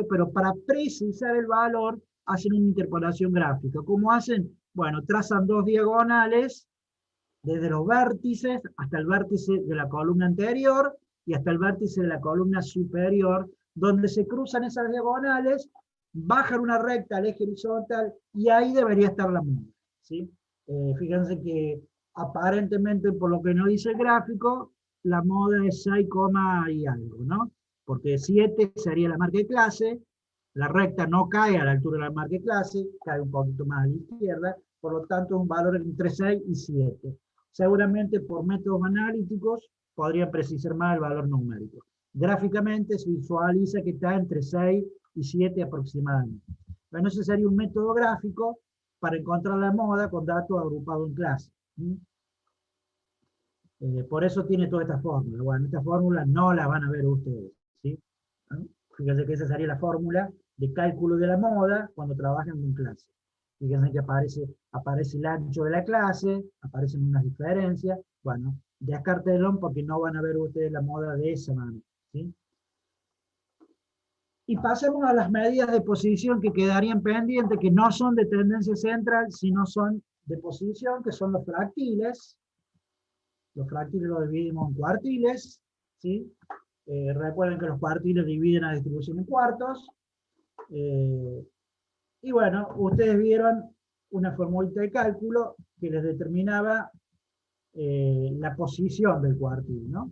pero para precisar el valor hacen una interpolación gráfica. ¿Cómo hacen? Bueno, trazan 2 diagonales desde los vértices hasta el vértice de la columna anterior y hasta el vértice de la columna superior, donde se cruzan esas diagonales, bajan una recta al eje horizontal y ahí debería estar la moda. ¿Sí? Fíjense que aparentemente, por lo que nos dice el gráfico, la moda es 6, y algo, ¿no? Porque 7 sería la marca de clase, la recta no cae a la altura de la marca de clase, cae un poquito más a la izquierda, por lo tanto es un valor entre 6 y 7. Seguramente por métodos analíticos podrían precisar más el valor numérico. gráficamente se visualiza que está entre 6 y 7 aproximadamente. Bueno, ese sería un método gráfico para encontrar la moda con datos agrupados en clase. Por eso tiene toda esta fórmula. Bueno, esta fórmula no la van a ver ustedes, ¿sí? ¿No? Fíjense que esa sería la fórmula de cálculo de la moda cuando trabajan en clase. Fíjense que aparece el ancho de la clase, aparecen unas diferencias. Bueno, descártenlo porque no van a ver ustedes la moda de esa manera, ¿sí? Y pasemos a las medidas de posición que quedarían pendientes, que no son de tendencia central, sino son de posición, que son los fractiles. Los fractiles los dividimos en cuartiles, ¿sí? Recuerden que los cuartiles dividen la distribución en cuartos. Y bueno, ustedes vieron una formulita de cálculo que les determinaba la posición del cuartil, ¿no?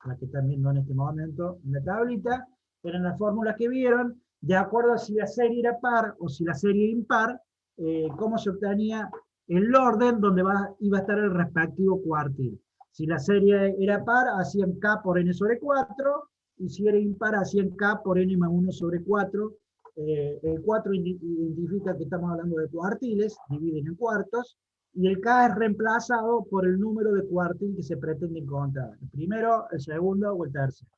La que están viendo en este momento en la tablita, eran las fórmulas que vieron, de acuerdo a si la serie era par o si la serie impar, cómo se obtenía el orden donde iba a estar el respectivo cuartil. Si la serie era par, hacían k por n sobre 4, y si era impar, hacían k por n más 1 sobre 4. El 4 identifica que estamos hablando de cuartiles, dividen en cuartos, y el k es reemplazado por el número de cuartil que se pretende encontrar. El primero, el segundo o el tercero.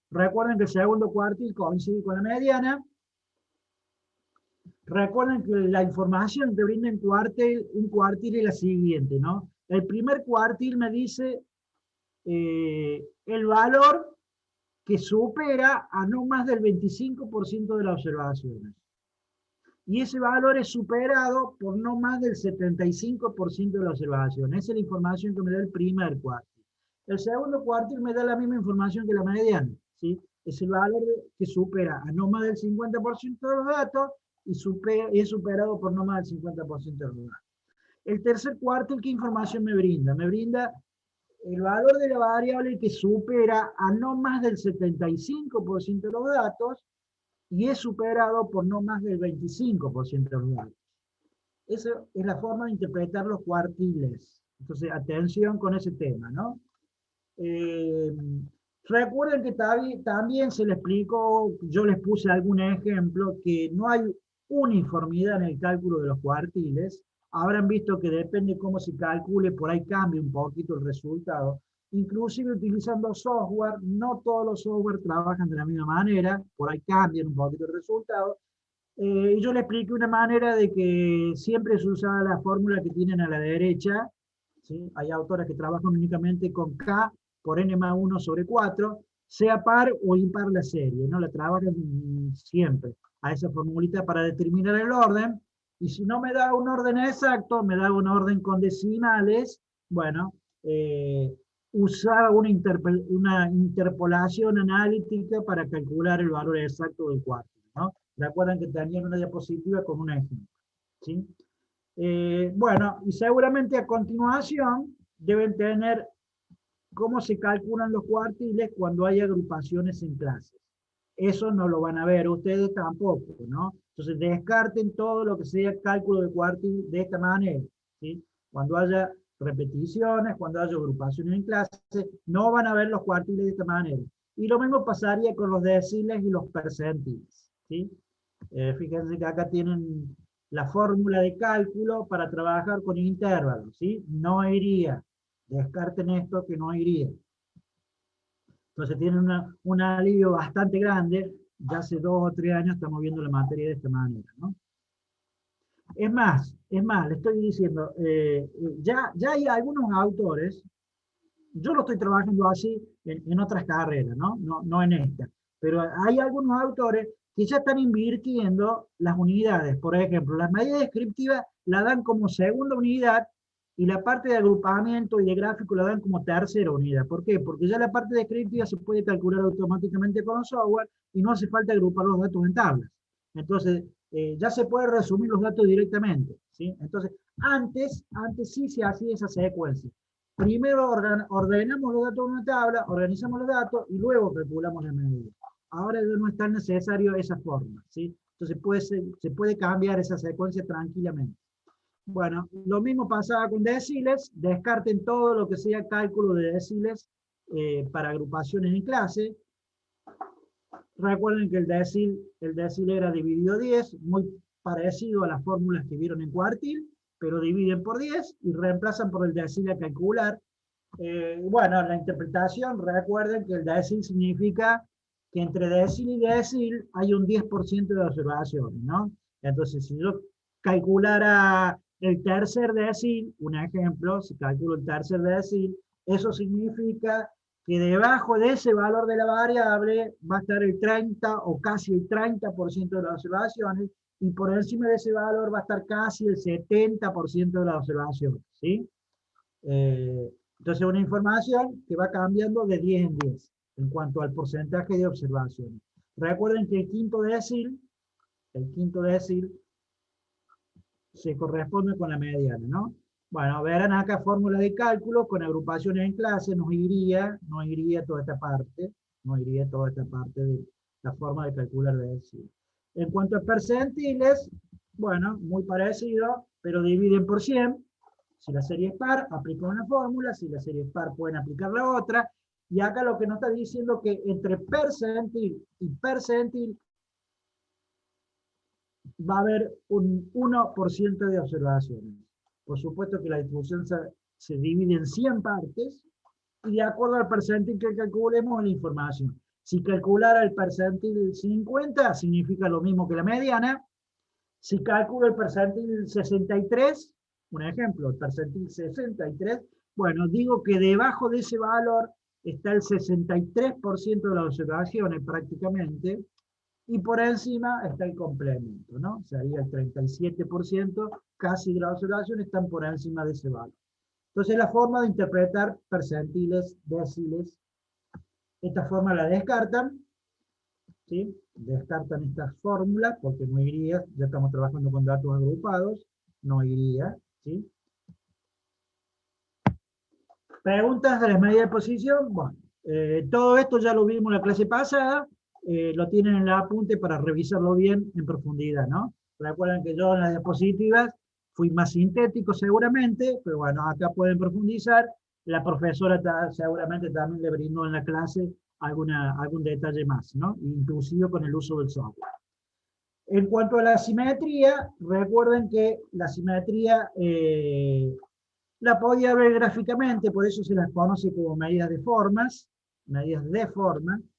Recuerden que el segundo cuartil coincide con la mediana. Recuerden que la información que brinda un cuartil es la siguiente, ¿no? El primer cuartil me dice el valor que supera a no más del 25% de las observaciones. Y ese valor es superado por no más del 75% de la observación. Esa es la información que me da el primer cuartil. El segundo cuartil me da la misma información que la mediana, ¿sí? Es el valor que supera a no más del 50% de los datos y es superado por no más del 50% de los datos. El tercer cuartil, ¿qué información me brinda? Me brinda el valor de la variable que supera a no más del 75% de los datos y es superado por no más del 25% de los datos. Esa es la forma de interpretar los cuartiles. Entonces, atención con ese tema, ¿no? Recuerden que también se les explicó, yo les puse algún ejemplo, que no hay uniformidad en el cálculo de los cuartiles. Habrán visto que depende cómo se calcule, por ahí cambia un poquito el resultado. Inclusive utilizando software, no todos los software trabajan de la misma manera, por ahí cambian un poquito el resultado. Y yo le expliqué una manera de que siempre se usaba la fórmula que tienen a la derecha, ¿sí? Hay autores que trabajan únicamente con K por n más 1 sobre 4, sea par o impar la serie, ¿no? La trabajan siempre a esa formulita para determinar el orden, y si no me da un orden exacto, me da un orden con decimales, bueno, usar una interpolación analítica para calcular el valor exacto del cuartil, ¿no? Recuerdan que tenían una diapositiva con un ejemplo, ¿sí? Bueno, y seguramente a continuación deben tener cómo se calculan los cuartiles cuando hay agrupaciones en clases. Eso no lo van a ver ustedes tampoco, ¿no? Entonces descarten todo lo que sea cálculo de cuartil de esta manera, ¿sí? Cuando haya repeticiones, cuando haya agrupaciones en clase, no van a ver los cuartiles de esta manera. Y lo mismo pasaría con los deciles y los percentiles, ¿sí? Fíjense que acá tienen la fórmula de cálculo para trabajar con intervalos, ¿sí? No iría. Descarten esto que no iría. Entonces tienen un alivio bastante grande. Ya hace 2 o 3 años estamos viendo la materia de esta manera, ¿no? Es más, le estoy diciendo, ya hay algunos autores, yo lo estoy trabajando así en otras carreras, ¿no? No en esta, pero hay algunos autores que ya están invirtiendo las unidades. Por ejemplo, las medidas descriptivas la dan como segunda unidad y la parte de agrupamiento y de gráfico la dan como tercera unidad. ¿Por qué? Porque ya la parte descriptiva se puede calcular automáticamente con software y no hace falta agrupar los datos en tablas. Entonces, ya se puede resumir los datos directamente, ¿sí? Entonces, antes sí se hacía esa secuencia. Primero ordenamos los datos en una tabla, organizamos los datos y luego calculamos la medida. Ahora ya no es tan necesario esa forma, ¿sí? Entonces se puede cambiar esa secuencia tranquilamente. Bueno, lo mismo pasaba con deciles, descarten todo lo que sea cálculo de deciles para agrupaciones en clase. Recuerden que el decil era dividido 10, muy parecido a las fórmulas que vieron en cuartil, pero dividen por 10 y reemplazan por el decil a calcular. Bueno, la interpretación, recuerden que el decil significa que entre decil y decil hay un 10% de observaciones, ¿no? Entonces, si yo calculara el tercer decil, un ejemplo, si calculo el tercer decil, eso significa que debajo de ese valor de la variable va a estar el 30 o casi el 30% de las observaciones, y por encima de ese valor va a estar casi el 70% de las observaciones, ¿sí? Entonces, una información que va cambiando de 10 en 10 en cuanto al porcentaje de observaciones. Recuerden que el quinto decil se corresponde con la mediana, ¿no? Bueno, verán acá fórmula de cálculo con agrupaciones en clase, no iría toda esta parte, de la forma de calcular decil. En cuanto a percentiles, bueno, muy parecido, pero dividen por 100. Si la serie es par, aplica una fórmula, si la serie es par, pueden aplicar la otra, y acá lo que nos está diciendo que entre percentil y percentil va a haber un 1% de observaciones. Por supuesto que la distribución se divide en 100 partes, y de acuerdo al percentil que calculemos la información. Si calculara el percentil 50, significa lo mismo que la mediana. Si calculo el percentil 63, un ejemplo, el percentil 63, bueno, digo que debajo de ese valor está el 63% de las observaciones prácticamente, y por encima está el complemento, ¿no? Sería el 37%, casi de las observaciones están por encima de ese valor. Entonces, la forma de interpretar percentiles, deciles, esta forma la descartan, ¿sí? Descartan estas fórmulas porque no iría, ya estamos trabajando con datos agrupados, no iría, ¿sí? Preguntas de las medidas de posición. Bueno, todo esto ya lo vimos en la clase pasada, lo tienen en el apunte para revisarlo bien en profundidad, ¿no? Recuerden que yo en las diapositivas fui más sintético seguramente, pero bueno, acá pueden profundizar. La profesora seguramente también le brindó en la clase algún detalle más, ¿no? Inclusive con el uso del software. En cuanto a la simetría, recuerden que la simetría la podía ver gráficamente, por eso se las conoce como medidas de forma,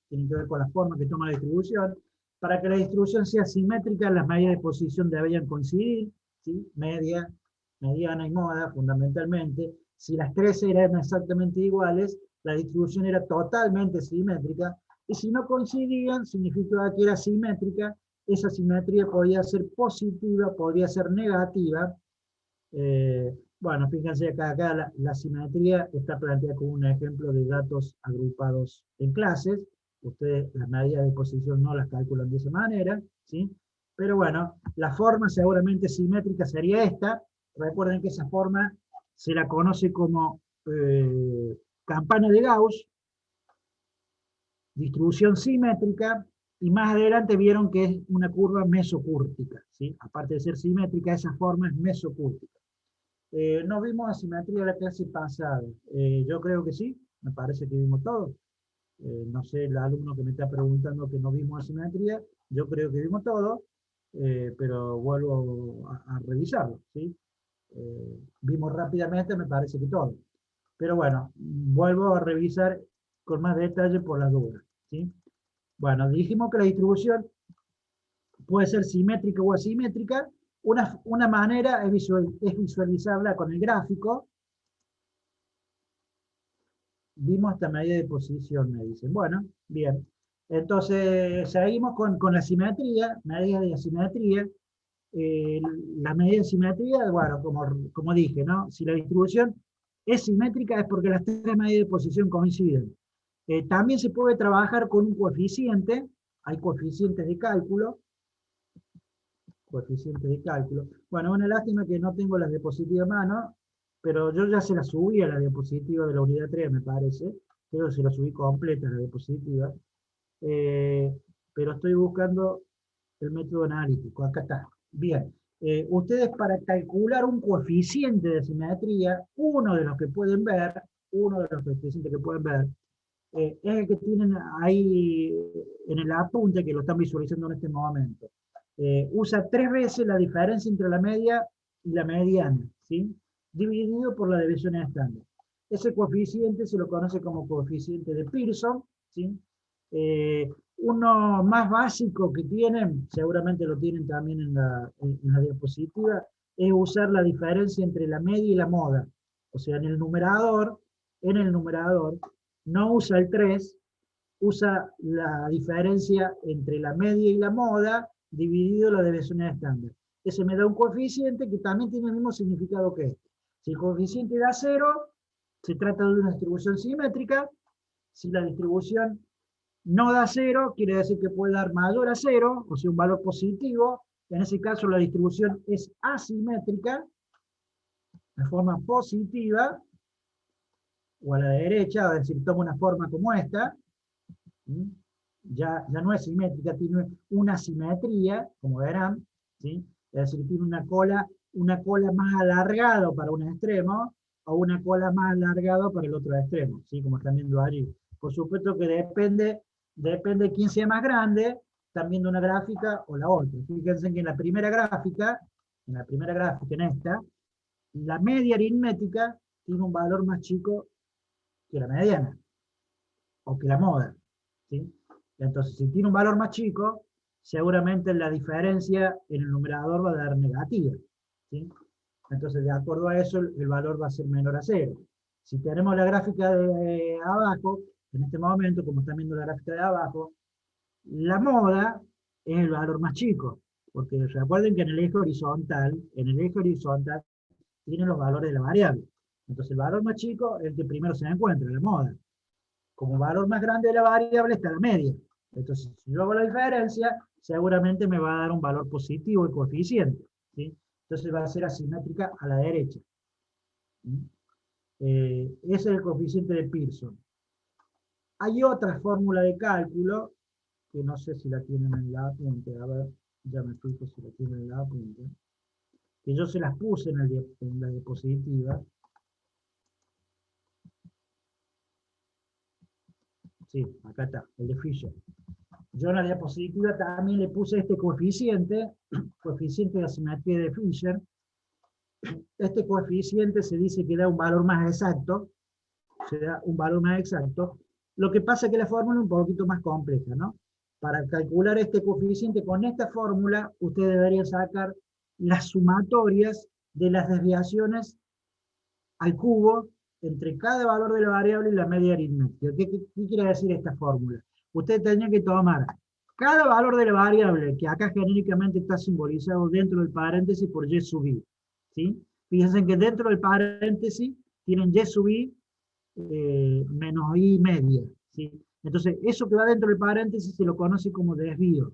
tienen que ver con la forma que toma la distribución. Para que la distribución sea simétrica, las medidas de posición deberían coincidir, ¿sí? Mediana y moda, fundamentalmente. Si las tres eran exactamente iguales, la distribución era totalmente simétrica, y si no coincidían, significaba que era simétrica. Esa simetría podía ser positiva, podría ser negativa. Bueno, fíjense acá la simetría está planteada como un ejemplo de datos agrupados en clases. Ustedes las medidas de posición no las calculan de esa manera, ¿sí? Pero bueno, la forma seguramente simétrica sería esta. Recuerden que esa forma se la conoce como campana de Gauss, distribución simétrica, y más adelante vieron que es una curva mesocúrtica, ¿sí? Aparte de ser simétrica, esa forma es mesocúrtica. ¿No vimos asimetría la clase pasada? Yo creo que sí, me parece que vimos todo. No sé, el alumno que me está preguntando que no vimos asimetría, yo creo que vimos todo, pero vuelvo a revisarlo, ¿sí? Vimos rápidamente, me parece que todo. Pero bueno, vuelvo a revisar con más detalle por las dudas, ¿sí? Bueno, dijimos que la distribución puede ser simétrica o asimétrica. Una manera es visualizarla con el gráfico. Vimos esta medida de posición, me dicen. Bueno, bien. Entonces, seguimos con la simetría, medidas de asimetría. La medida de simetría, bueno, como dije, ¿no? Si la distribución es simétrica es porque las tres medidas de posición coinciden. También se puede trabajar con un coeficiente, hay coeficientes de cálculo. Bueno, una lástima que no tengo las diapositivas a mano, pero yo ya se las subí a la diapositiva de la unidad 3, me parece. Creo que se la subí completa a la diapositiva. Pero estoy buscando el método analítico. Acá está. Bien. Ustedes, para calcular un coeficiente de simetría, uno de los coeficientes que pueden ver, es el que tienen ahí en el apunte, que lo están visualizando en este momento. Usa 3 veces la diferencia entre la media y la mediana, ¿sí? Dividido por la desviación estándar. Ese coeficiente se lo conoce como coeficiente de Pearson, ¿sí? Uno más básico que tienen, seguramente lo tienen también en la diapositiva, es usar la diferencia entre la media y la moda. O sea, en el numerador no usa el 3, usa la diferencia entre la media y la moda dividido la desviación estándar. Ese me da un coeficiente que también tiene el mismo significado que este. Si el coeficiente da 0, se trata de una distribución simétrica. Si la distribución no da 0, quiere decir que puede dar mayor a 0, o sea, un valor positivo. En ese caso, la distribución es asimétrica, de forma positiva, o a la derecha, es decir, toma una forma como esta. Ya no es simétrica, tiene una simetría, como verán, ¿sí? Es decir, tiene una cola más alargada para un extremo, o una cola más alargada para el otro extremo, ¿sí? Como están viendo allí. Por supuesto que depende de quién sea más grande, están viendo una gráfica o la otra. Fíjense que en la primera gráfica, en esta, la media aritmética tiene un valor más chico que la mediana, o que la moda, ¿sí? Entonces, si tiene un valor más chico, seguramente la diferencia en el numerador va a dar negativa, ¿sí? Entonces, de acuerdo a eso, el valor va a ser menor a 0. Si tenemos la gráfica de abajo, en este momento, como están viendo la gráfica de abajo, la moda es el valor más chico, porque recuerden que en el eje horizontal tienen los valores de la variable. Entonces, el valor más chico es el que primero se encuentra, la moda. Como valor más grande de la variable está la media. Entonces, si yo hago la diferencia, seguramente me va a dar un valor positivo el coeficiente, ¿sí? Entonces va a ser asimétrica a la derecha. Ese es el coeficiente de Pearson. Hay otra fórmula de cálculo, que no sé si la tienen en la apunte, a ver, ya me fijo si la tienen en la apunte, que yo se las puse en la diapositiva. Sí, acá está, el de Fisher. Yo en la diapositiva también le puse este coeficiente de asimetría de Fisher. Este coeficiente se dice que da un valor más exacto, Lo que pasa es que la fórmula es un poquito más compleja, ¿no? Para calcular este coeficiente con esta fórmula, usted debería sacar las sumatorias de las desviaciones al cubo entre cada valor de la variable y la media aritmética. ¿Qué quiere decir esta fórmula? Usted tenía que tomar cada valor de la variable, que acá genéricamente está simbolizado dentro del paréntesis por y sub i, ¿sí? Fíjense que dentro del paréntesis tienen y sub i menos i media, ¿sí? Entonces, eso que va dentro del paréntesis se lo conoce como desvío.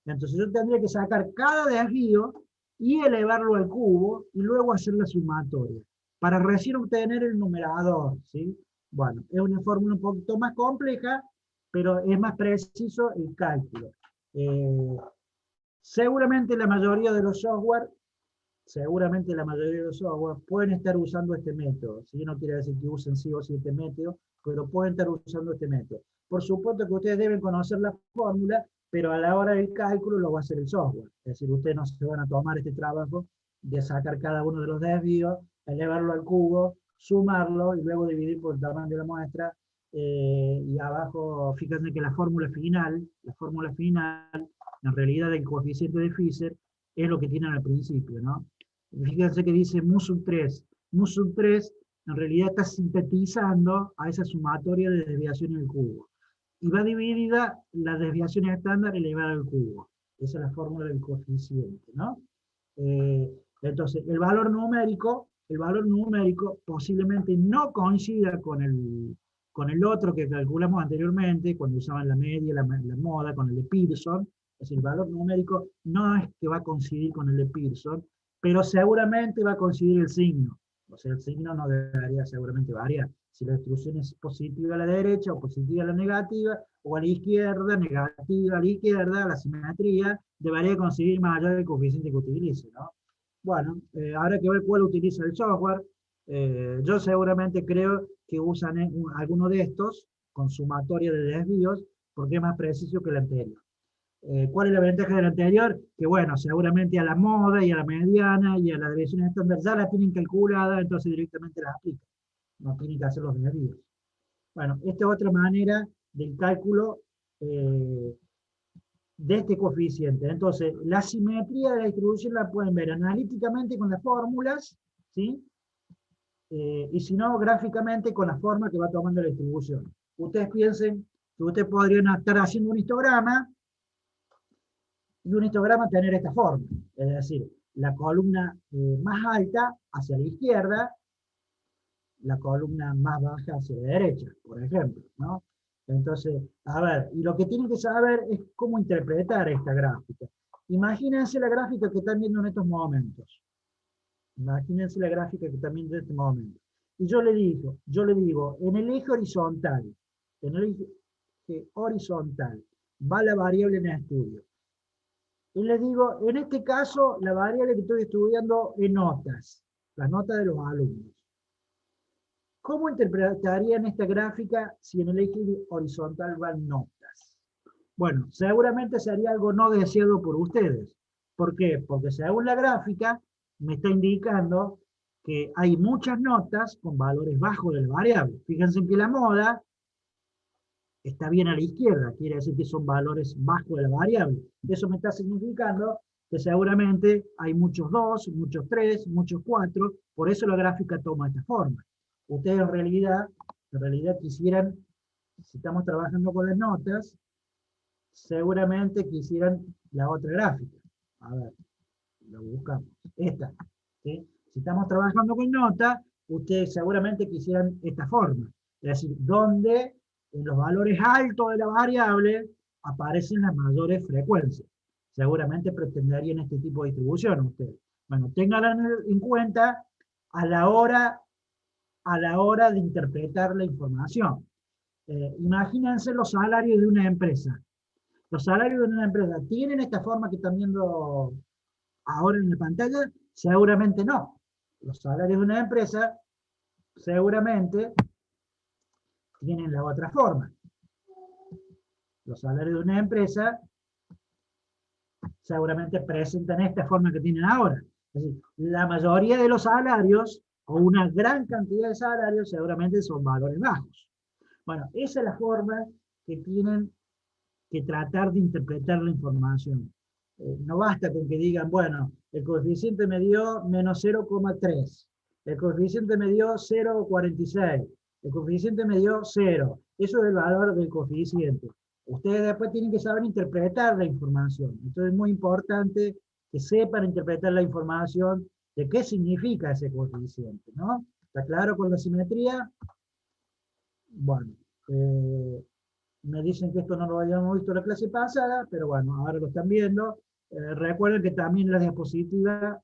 Entonces, yo tendría que sacar cada desvío y elevarlo al cubo, y luego hacer la sumatoria, para recién obtener el numerador, ¿sí? Bueno, es una fórmula un poquito más compleja, pero es más preciso el cálculo. Seguramente la mayoría de los software pueden estar usando este método, ¿sí? No quiere decir que usen sí o sí este método, pero pueden estar usando este método. Por supuesto que ustedes deben conocer la fórmula, pero a la hora del cálculo lo va a hacer el software. Es decir, ustedes no se van a tomar este trabajo de sacar cada uno de los desvíos, elevarlo al cubo, sumarlo y luego dividir por el tamaño de la muestra. Y abajo, fíjense que la fórmula final, en realidad del coeficiente de Fisher, es lo que tienen al principio, ¿no? Fíjense que dice mu sub 3. Mu sub 3 en realidad está sintetizando a esa sumatoria de desviaciones del cubo. Y va dividida la desviación estándar elevada al cubo. Esa es la fórmula del coeficiente, ¿no? Entonces, el valor numérico posiblemente no coincida con el otro que calculamos anteriormente, cuando usaban la media, la moda, con el de Pearson. Es decir, el valor numérico no es que va a coincidir con el de Pearson, pero seguramente va a coincidir el signo. O sea, el signo no debería seguramente variar. Si la distribución es positiva a la derecha o positiva a la negativa, o a la izquierda, negativa a la izquierda, la simetría debería coincidir más allá del coeficiente que utilice, ¿no? Bueno, habrá que ver cuál utiliza el software. Yo seguramente creo que usan alguno de estos con sumatoria de desvíos porque es más preciso que el anterior. ¿Cuál es la ventaja del anterior? Que bueno, seguramente a la moda y a la mediana y a la desviación estándar ya la tienen calculada, entonces directamente las aplican. No tienen que hacer los desvíos. Bueno, esta es otra manera del cálculo de este coeficiente. Entonces, la simetría de la distribución la pueden ver analíticamente con las fórmulas, ¿sí? Y si no, gráficamente con la forma que va tomando la distribución. Ustedes piensen que ustedes podrían estar haciendo un histograma y un histograma tener esta forma, es decir, la columna más alta hacia la izquierda, la columna más baja hacia la derecha, por ejemplo, ¿no? Entonces, a ver, y lo que tienen que saber es cómo interpretar esta gráfica. Imagínense la gráfica que están viendo en estos momentos. Imagínense la gráfica que están viendo en este momento. Y yo le digo, en el eje horizontal, va la variable en estudio. Y les digo, en este caso, la variable que estoy estudiando es notas, las notas de los alumnos. ¿Cómo interpretarían esta gráfica si en el eje horizontal van notas? Bueno, seguramente sería algo no deseado por ustedes. ¿Por qué? Porque según la gráfica, me está indicando que hay muchas notas con valores bajos de la variable. Fíjense que la moda está bien a la izquierda, quiere decir que son valores bajos de la variable. Eso me está significando que seguramente hay muchos 2, muchos 3, muchos 4, por eso la gráfica toma esta forma. Ustedes en realidad quisieran, si estamos trabajando con las notas, seguramente quisieran la otra gráfica. A ver, lo buscamos. Esta. ¿Sí? Si estamos trabajando con notas, ustedes seguramente quisieran esta forma. Es decir, donde en los valores altos de la variable aparecen las mayores frecuencias. Seguramente pretenderían este tipo de distribución ustedes. Bueno, ténganlo en cuenta a la hora de interpretar la información. Imagínense los salarios de una empresa. Los salarios de una empresa, ¿tienen esta forma que están viendo ahora en la pantalla? Seguramente no. Los salarios de una empresa seguramente tienen la otra forma. Los salarios de una empresa seguramente presentan esta forma que tienen ahora. Es decir, la mayoría de los salarios, o una gran cantidad de salarios, seguramente son valores bajos. Bueno, esa es la forma que tienen que tratar de interpretar la información. No basta con que digan, bueno, el coeficiente me dio menos 0,3, el coeficiente me dio 0,46, el coeficiente me dio 0. Eso es el valor del coeficiente. Ustedes después tienen que saber interpretar la información. Entonces es muy importante que sepan interpretar la información de qué significa ese coeficiente, ¿no? ¿Está claro con la simetría? Bueno, me dicen que esto no lo habíamos visto en la clase pasada, pero bueno, ahora lo están viendo. Recuerden que también las diapositivas,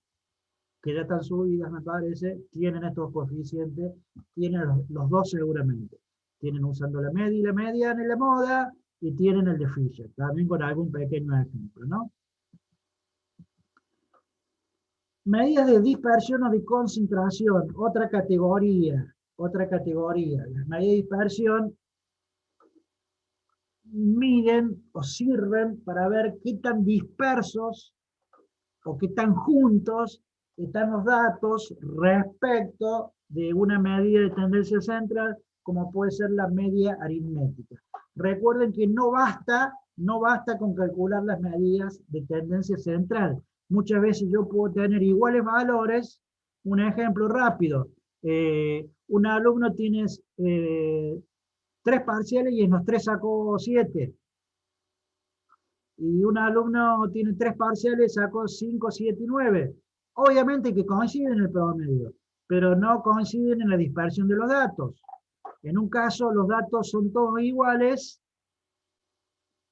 que ya están subidas, me parece, tienen estos coeficientes, tienen los dos seguramente. Tienen usando la media y la mediana en la moda, y tienen el de Fisher, también con algún pequeño ejemplo, ¿no? Medidas de dispersión o de concentración, otra categoría. Las medidas de dispersión miden o sirven para ver qué tan dispersos o qué tan juntos están los datos respecto de una medida de tendencia central, como puede ser la media aritmética. Recuerden que no basta con calcular las medidas de tendencia central. Muchas veces yo puedo tener iguales valores. Un ejemplo rápido. Un alumno tiene 3 parciales y en los 3 sacó 7. Y un alumno tiene 3 parciales, sacó 5, 7 y 9. Obviamente que coinciden en el promedio, pero no coinciden en la dispersión de los datos. En un caso los datos son todos iguales,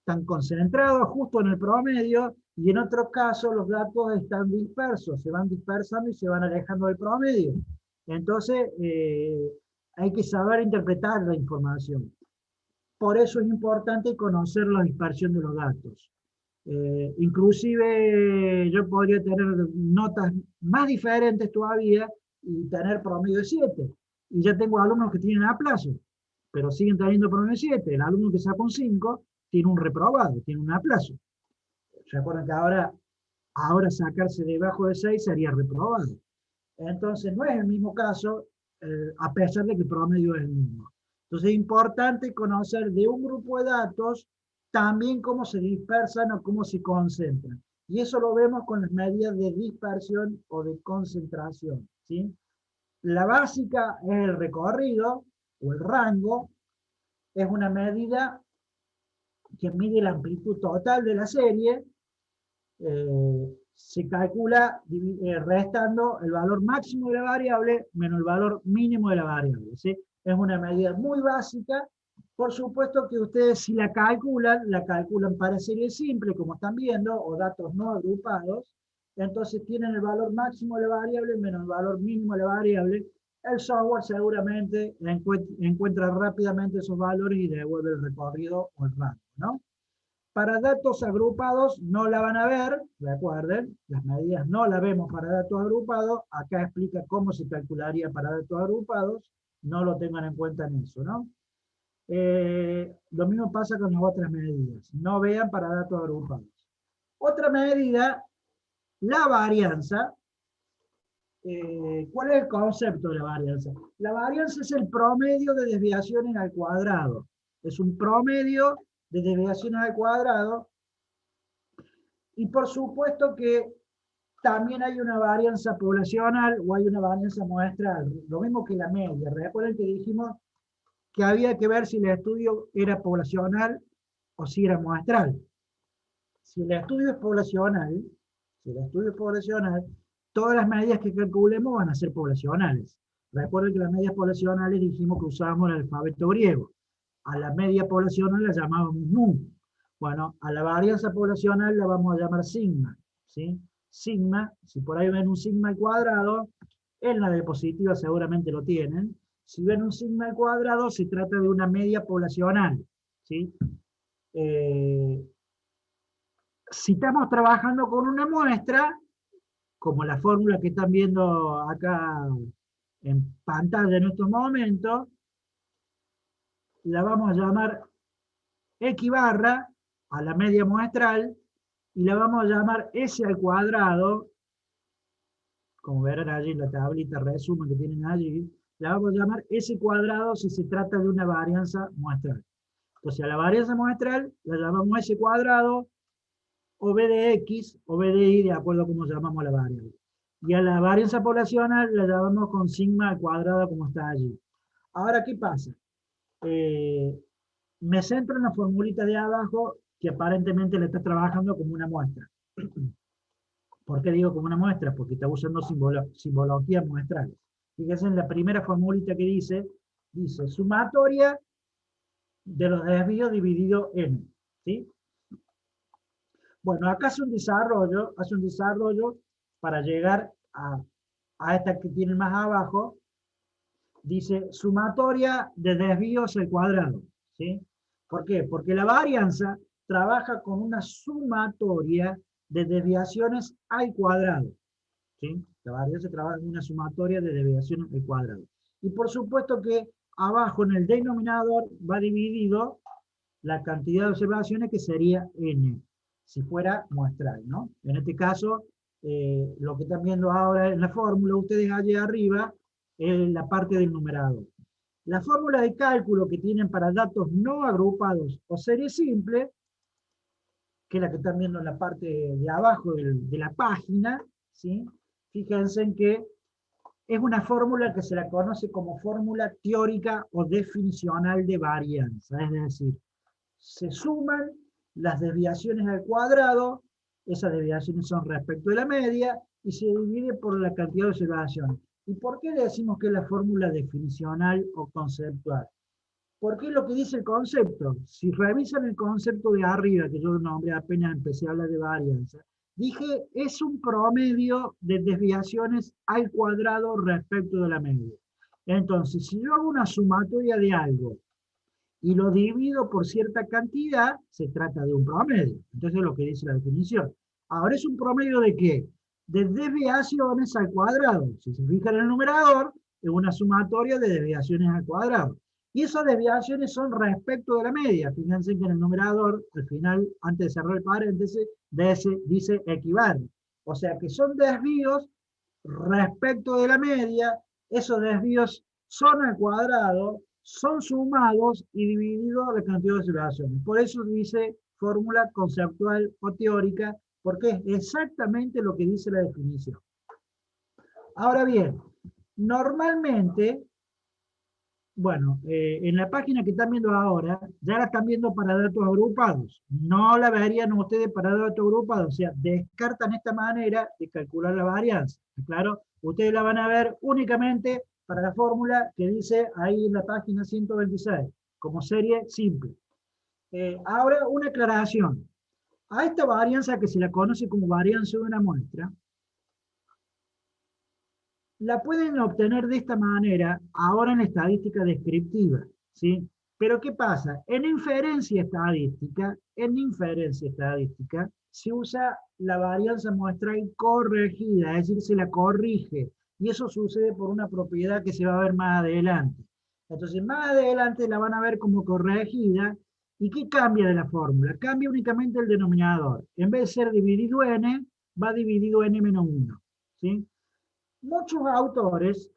están concentrados justo en el promedio, y en otro caso los datos están dispersos, se van dispersando y se van alejando del promedio. Entonces hay que saber interpretar la información. Por eso es importante conocer la dispersión de los datos. Inclusive yo podría tener notas más diferentes todavía y tener promedio de 7. Y ya tengo alumnos que tienen A plazo, pero siguen teniendo promedio de 7. El alumno que sacó un 5 tiene un reprobado, tiene un A plazo. Recuerden que ahora sacarse debajo de 6 sería reprobado. Entonces no es el mismo caso, a pesar de que el promedio es el mismo. Entonces es importante conocer de un grupo de datos también cómo se dispersan o cómo se concentran. Y eso lo vemos con las medidas de dispersión o de concentración, ¿sí? La básica es el recorrido o el rango, es una medida que mide la amplitud total de la serie, se calcula restando el valor máximo de la variable menos el valor mínimo de la variable, ¿sí? Es una medida muy básica. Por supuesto que ustedes si la calculan para serie simple, como están viendo, o datos no agrupados, entonces tienen el valor máximo de la variable menos el valor mínimo de la variable. El software seguramente encuentra rápidamente esos valores y devuelve el recorrido o el rango, ¿no? Para datos agrupados no la van a ver, recuerden, las medidas no las vemos para datos agrupados, acá explica cómo se calcularía para datos agrupados, no lo tengan en cuenta en eso, ¿no? Lo mismo pasa con las otras medidas, no vean para datos agrupados. Otra medida, la varianza. ¿Cuál es el concepto de la varianza? La varianza es el promedio de desviaciones al cuadrado, es un promedio de desviaciones al cuadrado, y por supuesto que también hay una varianza poblacional o hay una varianza muestral, lo mismo que la media. Recuerden que dijimos que había que ver si el estudio era poblacional o si era muestral. Si el estudio es poblacional, todas las medidas que calculemos van a ser poblacionales. Recuerden que las medidas poblacionales dijimos que usábamos el alfabeto griego. A la media poblacional la llamábamos mu. Bueno, a la varianza poblacional la vamos a llamar sigma, ¿sí? Sigma, si por ahí ven un sigma al cuadrado, en la diapositiva seguramente lo tienen. Si ven un sigma al cuadrado, se trata de una media poblacional, ¿sí? Si estamos trabajando con una muestra, como la fórmula que están viendo acá en pantalla en estos momentos, la vamos a llamar X barra a la media muestral, y la vamos a llamar S al cuadrado, como verán allí en la tablita resumen que tienen allí, la vamos a llamar S cuadrado si se trata de una varianza muestral. Entonces a la varianza muestral la llamamos S cuadrado, o B de X, o B de Y, de acuerdo a cómo llamamos la variable. Y a la varianza poblacional la llamamos con sigma al cuadrado, como está allí. Ahora, ¿qué pasa? Me centro en la formulita de abajo, que aparentemente le está trabajando como una muestra. ¿Por qué digo como una muestra? Porque está usando simbologías muestrales. Fíjense en la primera formulita que dice sumatoria de los desvíos dividido n, ¿sí? Bueno, acá hace un desarrollo para llegar a esta que tiene más abajo. Dice sumatoria de desvíos al cuadrado, ¿sí? ¿Por qué? Porque la varianza trabaja con una sumatoria de desviaciones al cuadrado, ¿sí? La varianza trabaja con una sumatoria de desviaciones al cuadrado. Y por supuesto que abajo en el denominador va dividido la cantidad de observaciones, que sería n, si fuera muestral, ¿no? En este caso, lo que están viendo ahora en la fórmula, ustedes allá arriba, es la parte del numerador. La fórmula de cálculo que tienen para datos no agrupados o serie simple, que es la que están viendo en la parte de abajo de la página, ¿sí? Fíjense en que es una fórmula que se la conoce como fórmula teórica o definicional de varianza, es decir, se suman las desviaciones al cuadrado, esas desviaciones son respecto de la media, y se divide por la cantidad de observaciones. ¿Y por qué decimos que es la fórmula definicional o conceptual? Porque es lo que dice el concepto. Si revisan el concepto de arriba, que yo nombré apenas empecé a hablar de varianza, dije, es un promedio de desviaciones al cuadrado respecto de la media. Entonces, si yo hago una sumatoria de algo, y lo divido por cierta cantidad, se trata de un promedio. Entonces es lo que dice la definición. Ahora, ¿es un promedio de qué? de desviaciones al cuadrado. Si se fijan en el numerador, es una sumatoria de desviaciones al cuadrado. Y esas desviaciones son respecto de la media. Fíjense que en el numerador, al final, antes de cerrar el paréntesis, dice equivale. O sea que son desvíos respecto de la media. Esos desvíos son al cuadrado, son sumados y divididos la cantidad de desviaciones. Por eso dice fórmula conceptual o teórica, porque es exactamente lo que dice la definición. Ahora bien, normalmente, bueno, en la página que están viendo ahora, ya la están viendo para datos agrupados. No la verían ustedes para datos agrupados, o sea, descartan esta manera de calcular la varianza. Claro, ustedes la van a ver únicamente para la fórmula que dice ahí en la página 126, como serie simple. Ahora, una aclaración. A esta varianza que se la conoce como varianza de una muestra, la pueden obtener de esta manera ahora en la estadística descriptiva, ¿sí? Pero ¿qué pasa? En inferencia estadística se usa la varianza muestral corregida, es decir, se la corrige, y eso sucede por una propiedad que se va a ver más adelante. Entonces, más adelante la van a ver como corregida. ¿Y qué cambia de la fórmula? Cambia únicamente el denominador. En vez de ser dividido n, va dividido n menos 1. ¿Sí? Muchos autores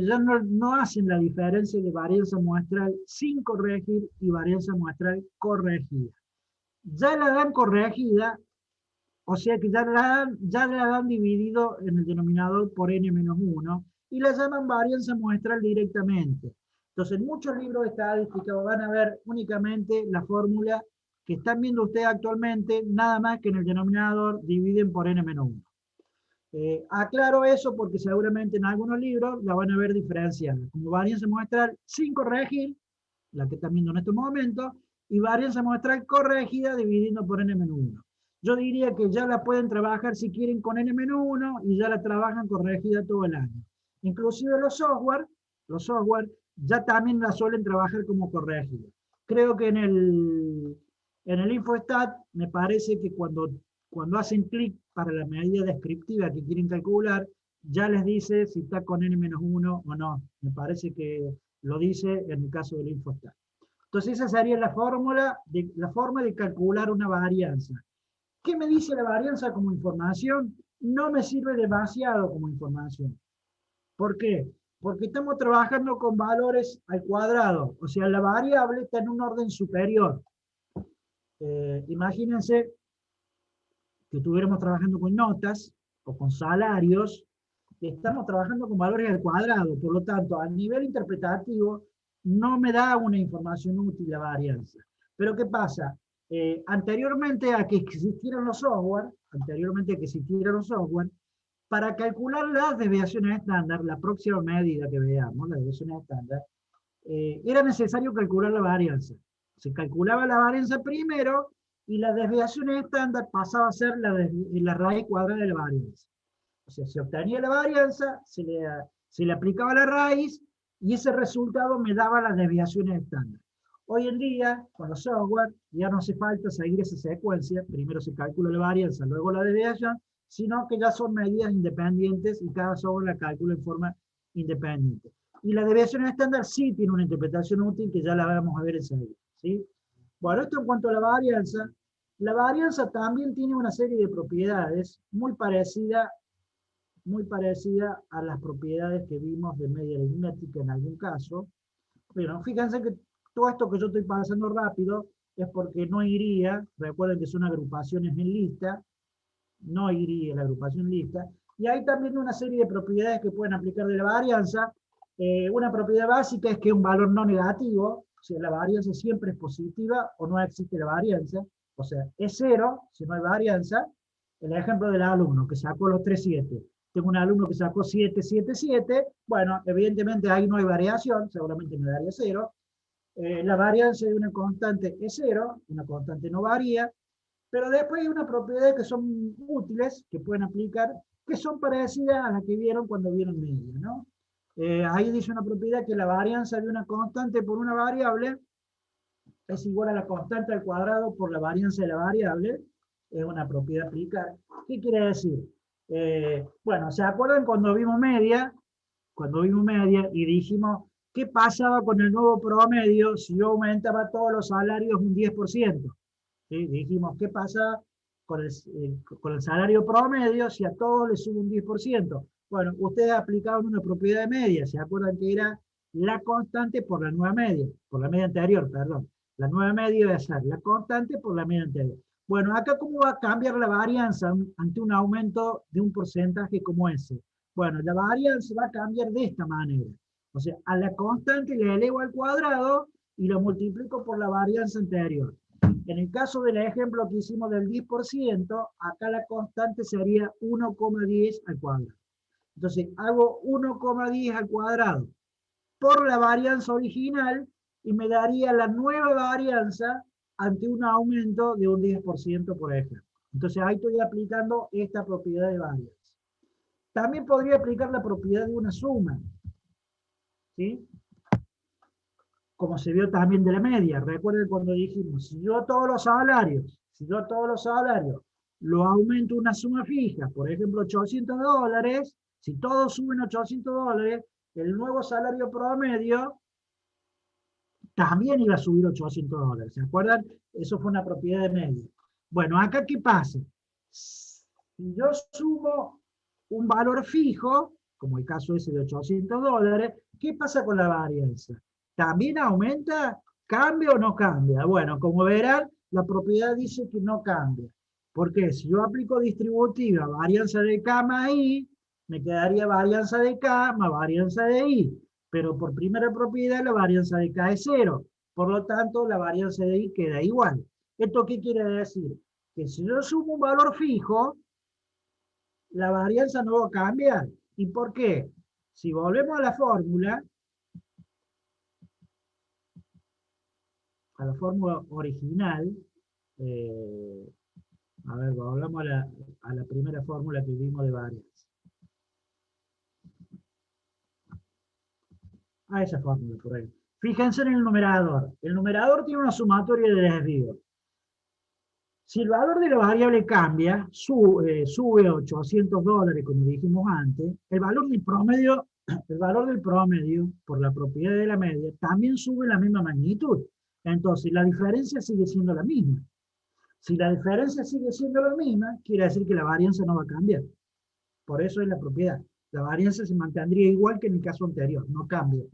ya no hacen la diferencia de varianza muestral sin corregir y varianza muestral corregida. Ya la dan corregida, o sea que ya la dan dividido en el denominador por n menos 1 y la llaman varianza muestral directamente. Entonces, en muchos libros de estadística van a ver únicamente la fórmula que están viendo ustedes actualmente, nada más que en el denominador dividen por n menos 1. Aclaro eso porque seguramente en algunos libros la van a ver diferenciada, como varianza muestral sin corregir, la que están viendo en estos momentos, y varianza muestral corregida dividiendo por n-1. Yo diría que ya la pueden trabajar si quieren con n-1 y ya la trabajan corregida todo el año. Inclusive los software ya también la suelen trabajar como corregida. Creo que en el Infostat me parece que cuando hacen clic para la medida descriptiva que quieren calcular, ya les dice si está con n-1 o no. Me parece que lo dice en el caso del Infostat. Entonces esa sería la forma de calcular una varianza. ¿Qué me dice la varianza como información? No me sirve demasiado como información. ¿Por qué? Porque estamos trabajando con valores al cuadrado. O sea, la variable está en un orden superior. Imagínense que estuviéramos trabajando con notas o con salarios, estamos trabajando con valores al cuadrado, por lo tanto, a nivel interpretativo, no me da una información útil la varianza. Pero ¿qué pasa? Anteriormente a que existieran los software, para calcular las desviaciones estándar, la próxima medida que veamos, las desviaciones estándar, era necesario calcular la varianza. Se calculaba la varianza primero, y la desviación estándar pasaba a ser la raíz cuadrada de la varianza. O sea, se obtenía la varianza, se le aplicaba la raíz, y ese resultado me daba las desviaciones estándar. Hoy en día, con los software, ya no hace falta seguir esa secuencia, primero se calcula la varianza, luego la desviación, sino que ya son medidas independientes y cada software la calcula en forma independiente. Y la desviación estándar sí tiene una interpretación útil que ya la vamos a ver enseguida, ¿sí? Bueno, esto en cuanto a la varianza también tiene una serie de propiedades muy parecida a las propiedades que vimos de media aritmética en algún caso. Pero fíjense que todo esto que yo estoy pasando rápido es porque no iría, recuerden que son agrupaciones en lista, no iría la agrupación en lista, y hay también una serie de propiedades que pueden aplicar de la varianza. Una propiedad básica es que es un valor no negativo, o sea, la varianza siempre es positiva o no existe la varianza, o sea, es cero si no hay varianza. El ejemplo del alumno que sacó los 3,7. Tengo un alumno que sacó 7,7,7, bueno, evidentemente ahí no hay variación, seguramente me daría 0. La varianza de una constante es 0, una constante no varía, pero después hay unas propiedades que son útiles, que pueden aplicar, que son parecidas a las que vieron cuando vieron media, ¿no? Ahí dice una propiedad que la varianza de una constante por una variable es igual a la constante al cuadrado por la varianza de la variable. Es una propiedad aplicada. ¿Qué quiere decir? Bueno, ¿se acuerdan cuando vimos media? Cuando vimos media y dijimos, ¿qué pasaba con el nuevo promedio si yo aumentaba todos los salarios un 10%? ¿Sí? Dijimos, ¿qué pasa con el salario promedio si a todos les sube un 10%? Bueno, ustedes aplicaban una propiedad de media, ¿se acuerdan que era la constante por la nueva media? Por la media anterior, perdón. La nueva media debe ser la constante por la media anterior. Bueno, acá ¿cómo va a cambiar la varianza ante un aumento de un porcentaje como ese? Bueno, la varianza va a cambiar de esta manera. O sea, a la constante le elevo al cuadrado y lo multiplico por la varianza anterior. En el caso del ejemplo que hicimos del 10%, acá la constante sería 1,10 al cuadrado. Entonces, hago 1,10 al cuadrado por la varianza original y me daría la nueva varianza ante un aumento de un 10%, por ejemplo. Entonces, ahí estoy aplicando esta propiedad de varianza. También podría aplicar la propiedad de una suma, ¿sí? Como se vio también de la media. Recuerden cuando dijimos, si yo todos los salarios lo aumento una suma fija, por ejemplo $800, si todos suben $800, el nuevo salario promedio también iba a subir $800. ¿Se acuerdan? Eso fue una propiedad de media. Bueno, acá ¿qué pasa? Si yo sumo un valor fijo, como el caso ese de $800, ¿qué pasa con la varianza? ¿También aumenta? ¿Cambia o no cambia? Bueno, como verán, la propiedad dice que no cambia. Porque si yo aplico distributiva, varianza de K más I, me quedaría varianza de K más varianza de I. Pero por primera propiedad la varianza de K es 0. Por lo tanto, la varianza de I queda igual. ¿Esto qué quiere decir? Que si yo sumo un valor fijo, la varianza no va a cambiar. ¿Y por qué? Si volvemos a la fórmula original, a ver, volvamos a la primera fórmula que vimos de varianza. A esa fórmula, por ahí. Fíjense en el numerador. El numerador tiene una sumatoria de desvíos. Si el valor de la variable cambia, sube $800, como dijimos antes, el valor del promedio, por la propiedad de la media, también sube la misma magnitud. Entonces, la diferencia sigue siendo la misma. Si la diferencia sigue siendo la misma, quiere decir que la varianza no va a cambiar. Por eso es la propiedad. La varianza se mantendría igual que en el caso anterior, no cambia.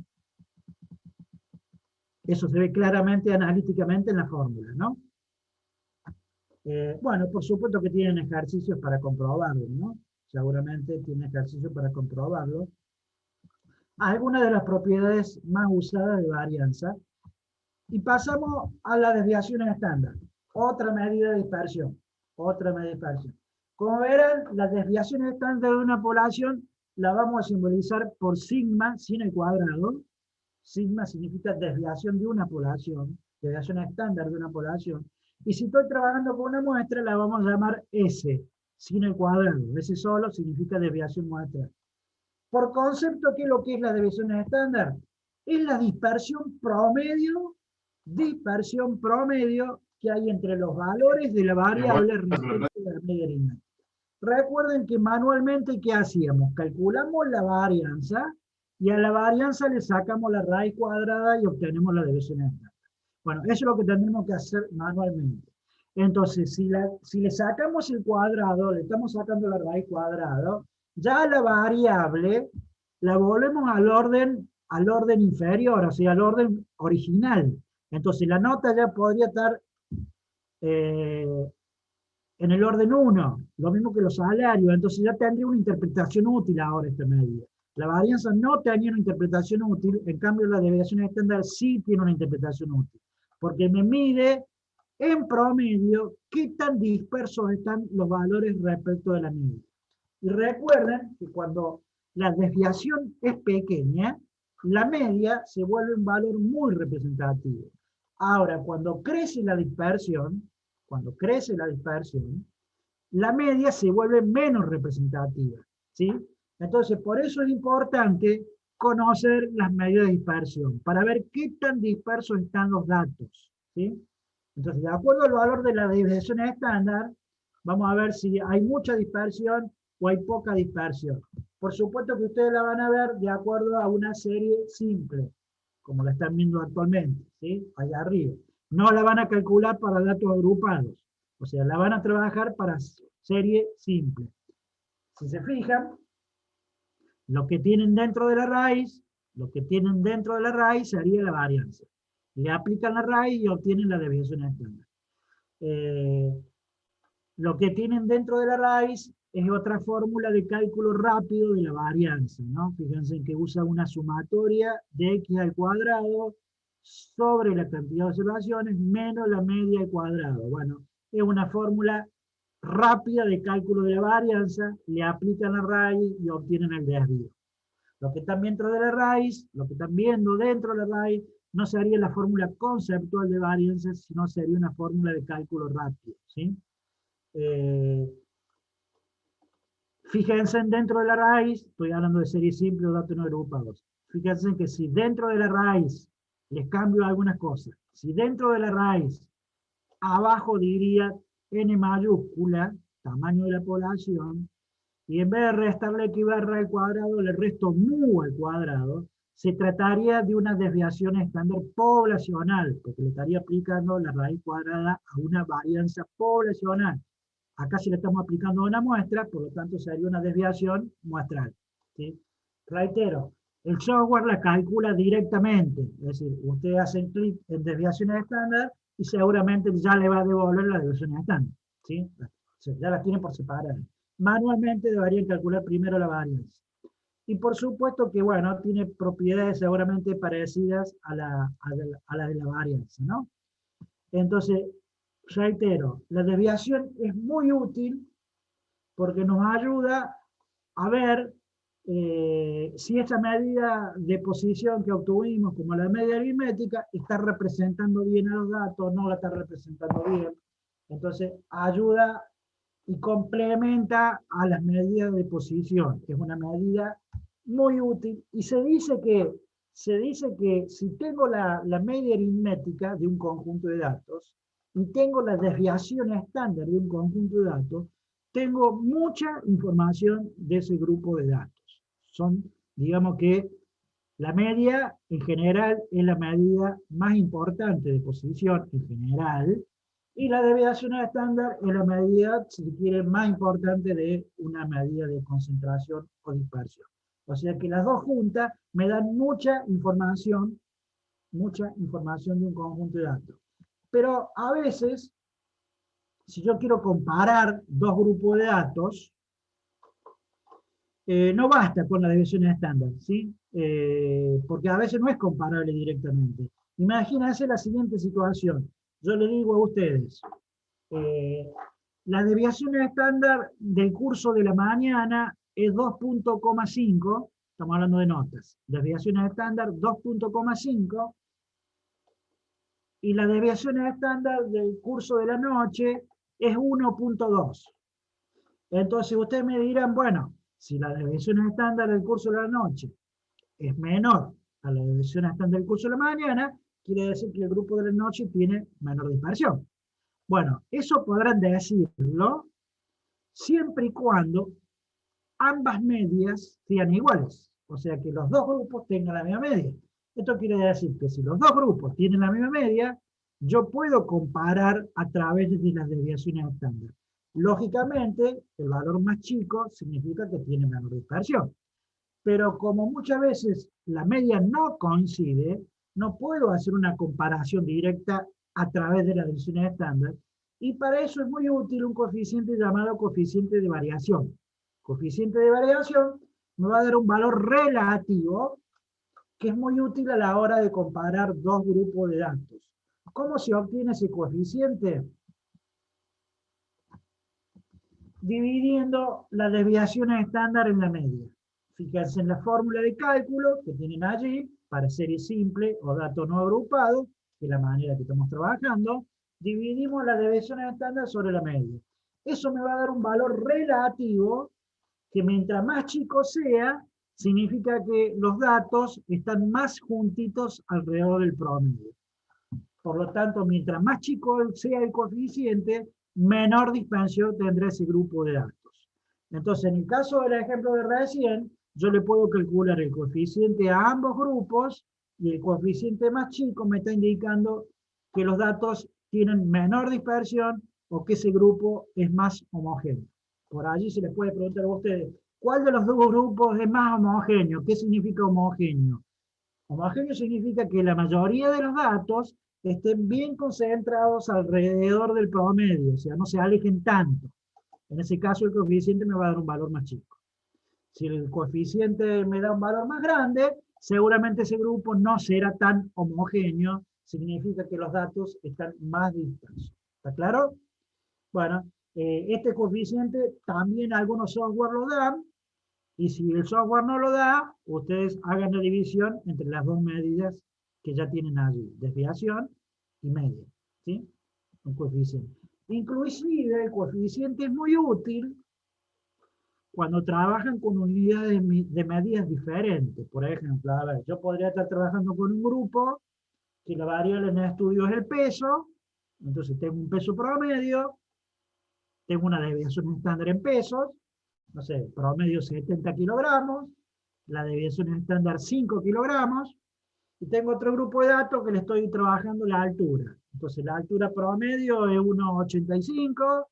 Eso se ve claramente analíticamente en la fórmula, ¿no? Bueno, por supuesto que tienen ejercicios para comprobarlo, ¿no? Seguramente tienen ejercicios para comprobarlo. Algunas de las propiedades más usadas de varianza. Y pasamos a las desviaciones estándar. Otra medida de dispersión. Otra medida de dispersión. Como verán, las desviaciones estándar de una población la vamos a simbolizar por sigma sin el cuadrado. Sigma significa desviación de una población, desviación estándar de una población. Y si estoy trabajando con una muestra, la vamos a llamar S, sin el cuadrado. S solo significa desviación muestral. Por concepto, ¿qué es lo que es la desviación estándar? Es la dispersión promedio que hay entre los valores de la variable respecto de la media aritmética. Recuerden que manualmente, ¿qué hacíamos? Calculamos la varianza y a la varianza le sacamos la raíz cuadrada y obtenemos la desviación estándar. Bueno, eso es lo que tendremos que hacer manualmente. Entonces, si le sacamos el cuadrado, le estamos sacando la raíz cuadrada, ya la variable la volvemos al orden inferior, o sea, al orden original. Entonces, la nota ya podría estar en el orden 1, lo mismo que los salarios, entonces ya tendría una interpretación útil ahora esta medida. La varianza no tenía una interpretación útil, en cambio la desviación estándar sí tiene una interpretación útil, porque me mide en promedio qué tan dispersos están los valores respecto de la media. Y recuerden que cuando la desviación es pequeña, la media se vuelve un valor muy representativo. Ahora, cuando crece la dispersión, la media se vuelve menos representativa, ¿sí? Entonces, por eso es importante conocer las medidas de dispersión, para ver qué tan dispersos están los datos, ¿sí? Entonces, de acuerdo al valor de la desviación estándar, vamos a ver si hay mucha dispersión o hay poca dispersión. Por supuesto que ustedes la van a ver de acuerdo a una serie simple, como la están viendo actualmente, ¿sí? Allá arriba. No la van a calcular para datos agrupados, o sea, la van a trabajar para serie simple. Si se fijan, lo que tienen dentro de la raíz, sería la varianza. Le aplican la raíz y obtienen la desviación estándar. Lo que tienen dentro de la raíz es otra fórmula de cálculo rápido de la varianza, ¿no? Fíjense que usa una sumatoria de x al cuadrado sobre la cantidad de observaciones menos la media al cuadrado. Bueno, es una fórmula rápida de cálculo de la varianza, le aplican la raíz y obtienen el desvío. Lo que están dentro de la raíz, lo que están viendo dentro de la raíz, no sería la fórmula conceptual de varianza, sino sería una fórmula de cálculo rápido, ¿sí? Fíjense dentro de la raíz, estoy hablando de serie simple o datos no agrupados. Fíjense que si dentro de la raíz les cambio algunas cosas, si dentro de la raíz abajo diría n mayúscula, tamaño de la población, y en vez de restarle x barra al cuadrado, le resto mu al cuadrado, se trataría de una desviación estándar poblacional, porque le estaría aplicando la raíz cuadrada a una varianza poblacional. Acá se le estamos aplicando a una muestra, por lo tanto sería una desviación muestral, ¿sí? Reitero, el software la calcula directamente, es decir, ustedes hacen clic en desviaciones estándar y seguramente ya le va a devolver la desviación estándar, ¿sí? Ya la tienen por separado. Manualmente deberían calcular primero la varianza. Y por supuesto que, bueno, tiene propiedades seguramente parecidas a la de la varianza, ¿no? Entonces, reitero, la desviación es muy útil porque nos ayuda a ver si esa medida de posición que obtuvimos como la media aritmética está representando bien a los datos, no la está representando bien. Entonces, ayuda y complementa a las medidas de posición, que es una medida muy útil, y se dice que si tengo la media aritmética de un conjunto de datos, y tengo la desviación estándar de un conjunto de datos, tengo mucha información de ese grupo de datos. Son, digamos que, la media en general es la medida más importante de posición en general, y la desviación estándar es la medida, si se quiere, más importante de una medida de concentración o dispersión. O sea que las dos juntas me dan mucha información de un conjunto de datos. Pero a veces, si yo quiero comparar dos grupos de datos, no basta con la desviación estándar, ¿sí? Porque a veces no es comparable directamente. Imagínense la siguiente situación. Yo le digo a ustedes, la desviación estándar del curso de la mañana es 2.5, estamos hablando de notas, desviación estándar 2.5, y la desviación estándar del curso de la noche es 1.2. Entonces ustedes me dirán, bueno, si la desviación estándar del curso de la noche es menor a la desviación estándar del curso de la mañana, quiere decir que el grupo de la noche tiene menor dispersión. Bueno, eso podrán decirlo siempre y cuando ambas medias sean iguales. O sea, que los dos grupos tengan la misma media. Esto quiere decir que si los dos grupos tienen la misma media, yo puedo comparar a través de las desviaciones estándar. Lógicamente, el valor más chico significa que tiene menor dispersión. Pero como muchas veces la media no coincide, no puedo hacer una comparación directa a través de las desviaciones estándar, y para eso es muy útil un coeficiente llamado coeficiente de variación. Coeficiente de variación me va a dar un valor relativo que es muy útil a la hora de comparar dos grupos de datos. ¿Cómo se obtiene ese coeficiente? Dividiendo las desviaciones estándar en la media. Fíjense en la fórmula de cálculo que tienen allí, para serie simple o datos no agrupados, que es la manera que estamos trabajando, dividimos las desviaciones estándar sobre la media. Eso me va a dar un valor relativo que mientras más chico sea, significa que los datos están más juntitos alrededor del promedio. Por lo tanto, mientras más chico sea el coeficiente, menor dispersión tendrá ese grupo de datos. Entonces, en el caso del ejemplo de recién, yo le puedo calcular el coeficiente a ambos grupos y el coeficiente más chico me está indicando que los datos tienen menor dispersión o que ese grupo es más homogéneo. Por allí se les puede preguntar a ustedes, ¿cuál de los dos grupos es más homogéneo? ¿Qué significa homogéneo? Homogéneo significa que la mayoría de los datos estén bien concentrados alrededor del promedio, o sea, no se alejen tanto. En ese caso, el coeficiente me va a dar un valor más chico. Si el coeficiente me da un valor más grande, seguramente ese grupo no será tan homogéneo, significa que los datos están más dispersos. ¿Está claro? Bueno, este coeficiente también algunos software lo dan, y si el software no lo da, ustedes hagan la división entre las dos medidas que ya tienen allí, desviación y media, ¿sí? Un coeficiente. Inclusive el coeficiente es muy útil cuando trabajan con unidades de medidas diferentes. Por ejemplo, a ver, yo podría estar trabajando con un grupo que la variable en el estudio es el peso, entonces tengo un peso promedio, tengo una desviación estándar en pesos, no sé, promedio 70 kilogramos, la desviación estándar 5 kilogramos, y tengo otro grupo de datos que le estoy trabajando la altura. Entonces la altura promedio es 1,85,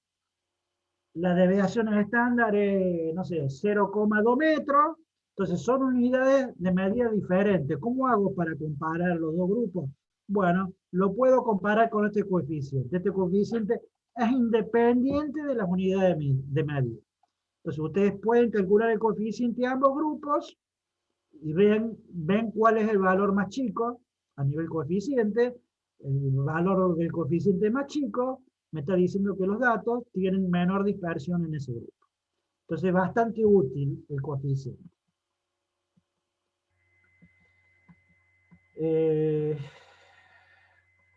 la desviación estándar es, no sé, 0,2 metros, entonces son unidades de medida diferentes. ¿Cómo hago para comparar los dos grupos? Bueno, lo puedo comparar con este coeficiente. Este coeficiente es independiente de las unidades de medida. Entonces ustedes pueden calcular el coeficiente de ambos grupos y ven cuál es el valor más chico a nivel coeficiente. El valor del coeficiente más chico me está diciendo que los datos tienen menor dispersión en ese grupo. Entonces es bastante útil el coeficiente.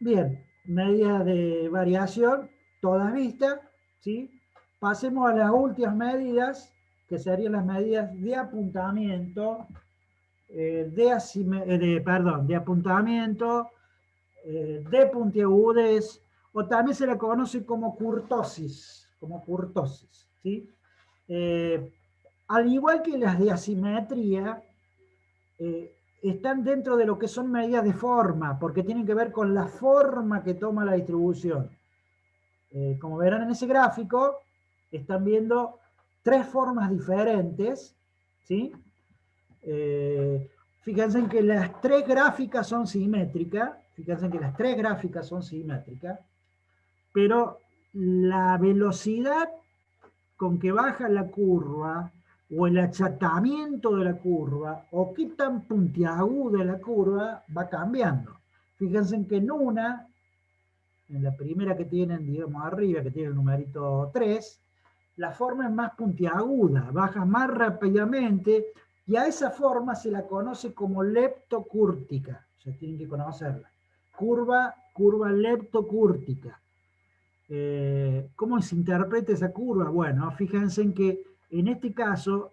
Bien, medidas de variación, todas vistas, ¿sí? Pasemos a las últimas medidas, que serían las medidas de apuntamiento, de apuntamiento, de puntiagudez, o también se le conoce como kurtosis, ¿sí? Al igual que las de asimetría, están dentro de lo que son medidas de forma, porque tienen que ver con la forma que toma la distribución. Como verán en ese gráfico, están viendo tres formas diferentes, ¿sí? Fíjense en que las tres gráficas son simétricas, pero la velocidad con que baja la curva, o el achatamiento de la curva, o qué tan puntiaguda la curva, va cambiando. Fíjense en que en la primera que tienen, digamos, arriba, que tiene el numerito 3, la forma es más puntiaguda, baja más rápidamente, y a esa forma se la conoce como leptocúrtica. O sea, tienen que conocerla. Curva leptocúrtica. ¿Cómo se interpreta esa curva? Bueno, fíjense en que en este caso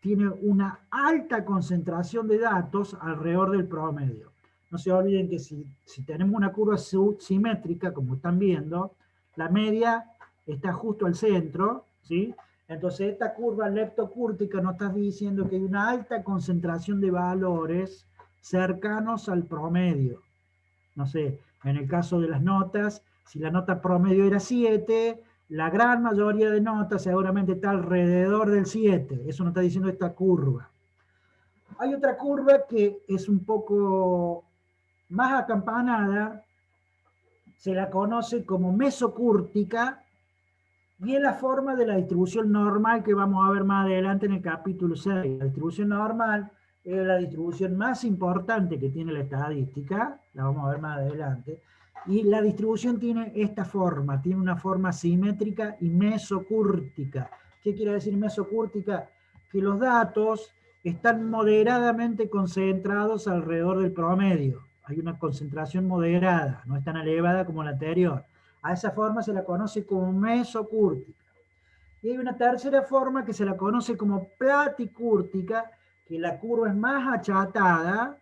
tiene una alta concentración de datos alrededor del promedio. No se olviden que si tenemos una curva simétrica, como están viendo, la media está justo al centro, ¿sí? Entonces esta curva leptocúrtica nos está diciendo que hay una alta concentración de valores cercanos al promedio. No sé, en el caso de las notas, si la nota promedio era 7, la gran mayoría de notas seguramente está alrededor del 7. Eso nos está diciendo esta curva. Hay otra curva que es un poco más acampanada, se la conoce como mesocúrtica, y es la forma de la distribución normal que vamos a ver más adelante en el capítulo 6. La distribución normal es la distribución más importante que tiene la estadística, la vamos a ver más adelante, y la distribución tiene esta forma, tiene una forma simétrica y mesocúrtica. ¿Qué quiere decir mesocúrtica? Que los datos están moderadamente concentrados alrededor del promedio. Hay una concentración moderada, no es tan elevada como la anterior. A esa forma se la conoce como mesocúrtica. Y hay una tercera forma que se la conoce como platicúrtica, que la curva es más achatada,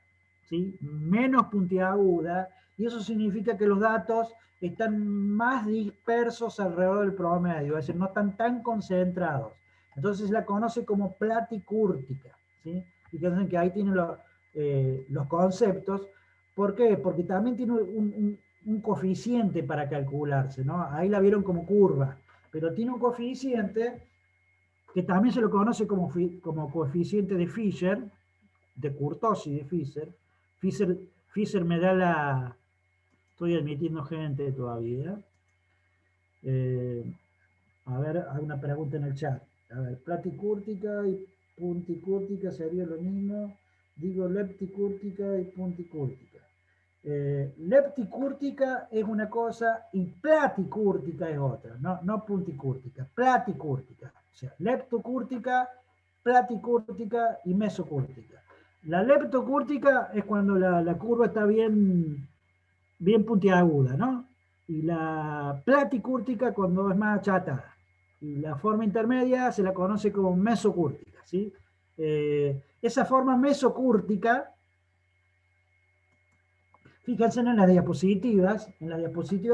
¿sí? Menos puntiaguda, y eso significa que los datos están más dispersos alrededor del promedio, es decir, no están tan concentrados. Entonces se la conoce como platicúrtica, ¿sí? Fíjense que ahí tienen los conceptos. ¿Por qué? Porque también tiene un coeficiente para calcularse, ¿no? Ahí la vieron como curva, pero tiene un coeficiente que también se lo conoce como coeficiente de Fisher, de Kurtosi de Fisher. Fisher me da la... Estoy admitiendo gente todavía. A ver, hay una pregunta en el chat. A ver, platicúrtica y punticúrtica sería lo mismo. Digo lepticúrtica y punticúrtica. Lepticúrtica es una cosa y platicúrtica es otra, no punticúrtica, platicúrtica. O sea, leptocúrtica, platicúrtica y mesocúrtica. La leptocúrtica es cuando la curva está bien puntiaguda, ¿no? Y la platicúrtica cuando es más achatada. Y la forma intermedia se la conoce como mesocúrtica, ¿sí? Esa forma mesocúrtica, fíjense en las diapositivas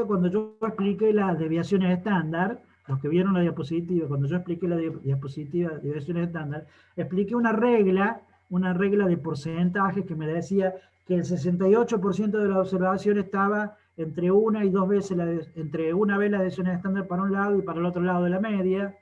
cuando yo expliqué las desviaciones estándar, los que vieron la diapositiva, cuando yo expliqué la diapositiva de desviaciones estándar, expliqué una regla de porcentajes que me decía que el 68% de la observación estaba entre una y dos veces, entre una vez la desviación estándar para un lado y para el otro lado de la media.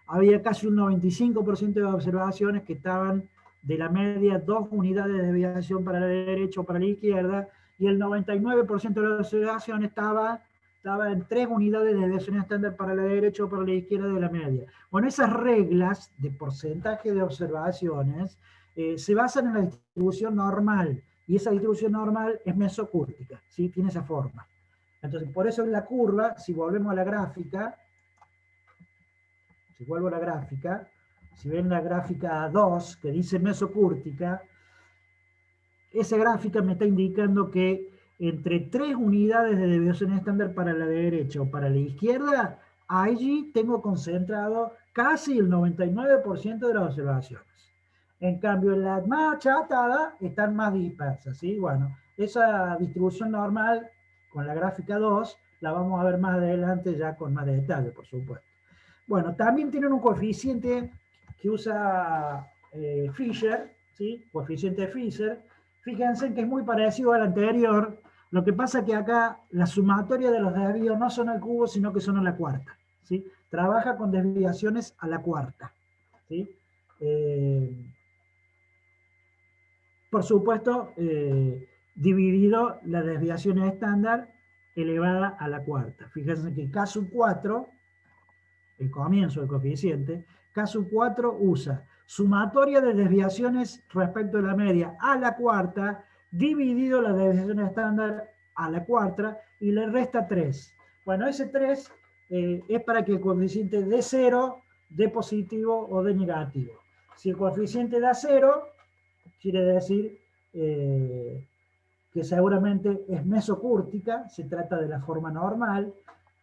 Había casi un 95% de las observaciones que estaban de la media 2 unidades de desviación para la derecha o para la izquierda, y el 99% de la observación estaba en 3 unidades de desviación estándar para la derecha o para la izquierda de la media. Bueno, esas reglas de porcentaje de observaciones se basan en la distribución normal, y esa distribución normal es mesocúrtica, ¿sí? Tiene esa forma. Entonces, por eso en la curva, si volvemos a la gráfica, si vuelvo a la gráfica, si ven la gráfica 2, que dice mesocúrtica, esa gráfica me está indicando que entre 3 unidades de desviación estándar para la derecha o para la izquierda, allí tengo concentrado casi el 99% de las observaciones. En cambio, en la más achatada están más dispersas, ¿sí? Bueno, esa distribución normal con la gráfica 2 la vamos a ver más adelante ya con más detalle, por supuesto. Bueno, también tienen un coeficiente que usa Fisher, ¿sí? Coeficiente de Fisher. Fíjense que es muy parecido al anterior. Lo que pasa es que acá la sumatoria de los desvíos no son al cubo, sino que son a la cuarta, ¿sí? Trabaja con desviaciones a la cuarta, ¿sí? Por supuesto, dividido la desviación estándar elevada a la cuarta. Fíjense que caso 4, el comienzo del coeficiente, caso 4 usa sumatoria de desviaciones respecto a la media a la cuarta, dividido la desviación estándar a la cuarta, y le resta 3. Bueno, ese 3 es para que el coeficiente dé 0, dé positivo o dé negativo. Si el coeficiente da 0, quiere decir que seguramente es mesocúrtica, se trata de la forma normal.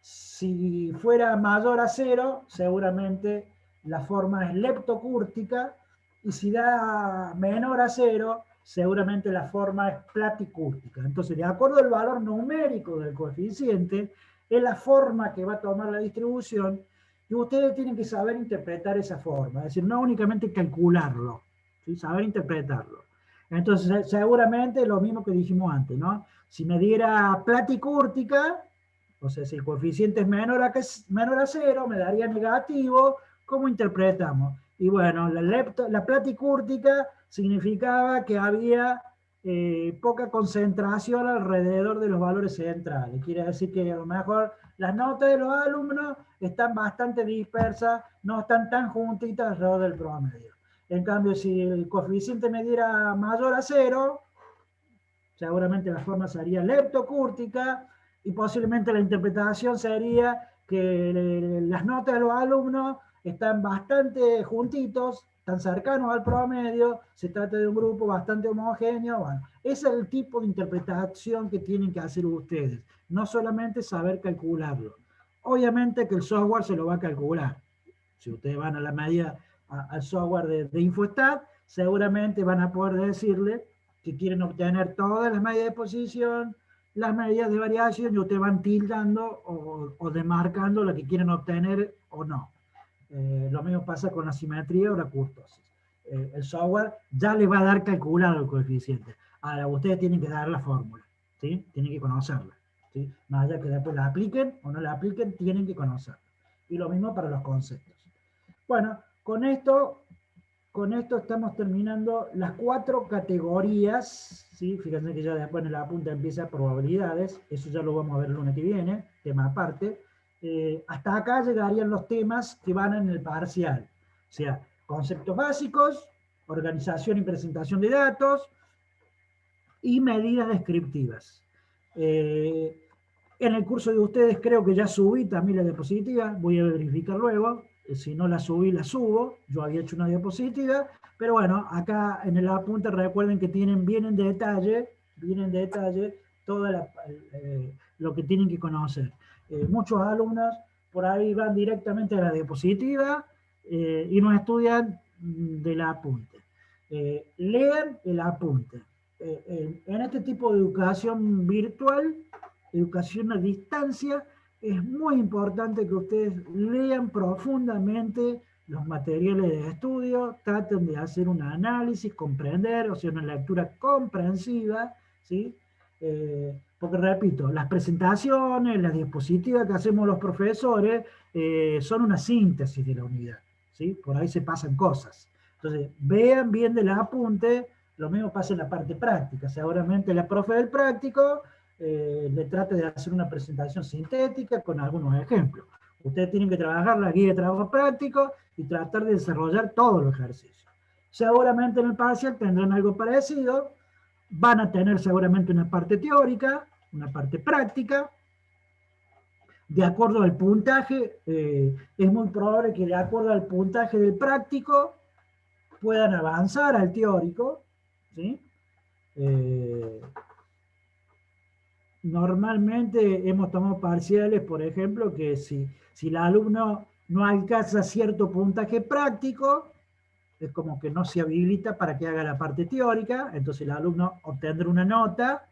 Si fuera mayor a 0, seguramente la forma es leptocúrtica, y si da menor a 0, seguramente la forma es platicúrtica. Entonces, de acuerdo al valor numérico del coeficiente, es la forma que va a tomar la distribución, y ustedes tienen que saber interpretar esa forma, es decir, no únicamente calcularlo, ¿sí? Saber interpretarlo. Entonces, seguramente lo mismo que dijimos antes, ¿no? Si me diera platicúrtica, o sea, si el coeficiente es menor a 0, me daría negativo. ¿Cómo interpretamos? Y bueno, la platicúrtica significaba que había poca concentración alrededor de los valores centrales. Quiere decir que a lo mejor las notas de los alumnos están bastante dispersas, no están tan juntitas alrededor del promedio. En cambio, si el coeficiente me diera mayor a 0, seguramente la forma sería leptocúrtica, y posiblemente la interpretación sería que las notas de los alumnos están bastante juntitos, tan cercanos al promedio, se trata de un grupo bastante homogéneo. Bueno, ese es el tipo de interpretación que tienen que hacer ustedes, no solamente saber calcularlo. Obviamente que el software se lo va a calcular. Si ustedes van a la medida al software de Infostat, seguramente van a poder decirle que quieren obtener todas las medidas de posición, las medidas de variación, y ustedes van tildando o demarcando lo que quieren obtener o no. Lo mismo pasa con la simetría o la kurtosis. El software ya les va a dar calculado el coeficiente. Ahora, ustedes tienen que dar la fórmula, ¿sí? Tienen que conocerla, ¿sí? Más allá que después la apliquen o no la apliquen, tienen que conocerla. Y lo mismo para los conceptos. Bueno, con esto estamos terminando las 4 categorías, ¿sí? Fíjense que ya después en la punta empieza probabilidades, eso ya lo vamos a ver el lunes que viene, tema aparte. Hasta acá llegarían los temas que van en el parcial, o sea, conceptos básicos, organización y presentación de datos y medidas descriptivas. En el curso de ustedes creo que ya subí también la diapositiva, voy a verificar luego, si no la subí, la subo, yo había hecho una diapositiva, pero bueno, acá en el apunte recuerden que tienen bien en detalle todo lo que tienen que conocer. Muchos alumnos por ahí van directamente a la diapositiva y no estudian del apunte. Lean el apunte. En este tipo de educación virtual, educación a distancia, es muy importante que ustedes lean profundamente los materiales de estudio, traten de hacer un análisis, comprender, o sea, una lectura comprensiva, ¿sí? Porque repito, las presentaciones, las diapositivas que hacemos los profesores son una síntesis de la unidad, ¿sí? Por ahí se pasan cosas. Entonces, vean bien del apunte, lo mismo pasa en la parte práctica. Seguramente la profe del práctico le trate de hacer una presentación sintética con algunos ejemplos. Ustedes tienen que trabajar la guía de trabajo práctico y tratar de desarrollar todos los ejercicios. Seguramente en el parcial tendrán algo parecido, van a tener seguramente una parte teórica, una parte práctica. De acuerdo al puntaje, es muy probable que de acuerdo al puntaje del práctico puedan avanzar al teórico, ¿sí? Normalmente hemos tomado parciales, por ejemplo, que si el alumno no alcanza cierto puntaje práctico, es como que no se habilita para que haga la parte teórica, entonces el alumno obtendrá una nota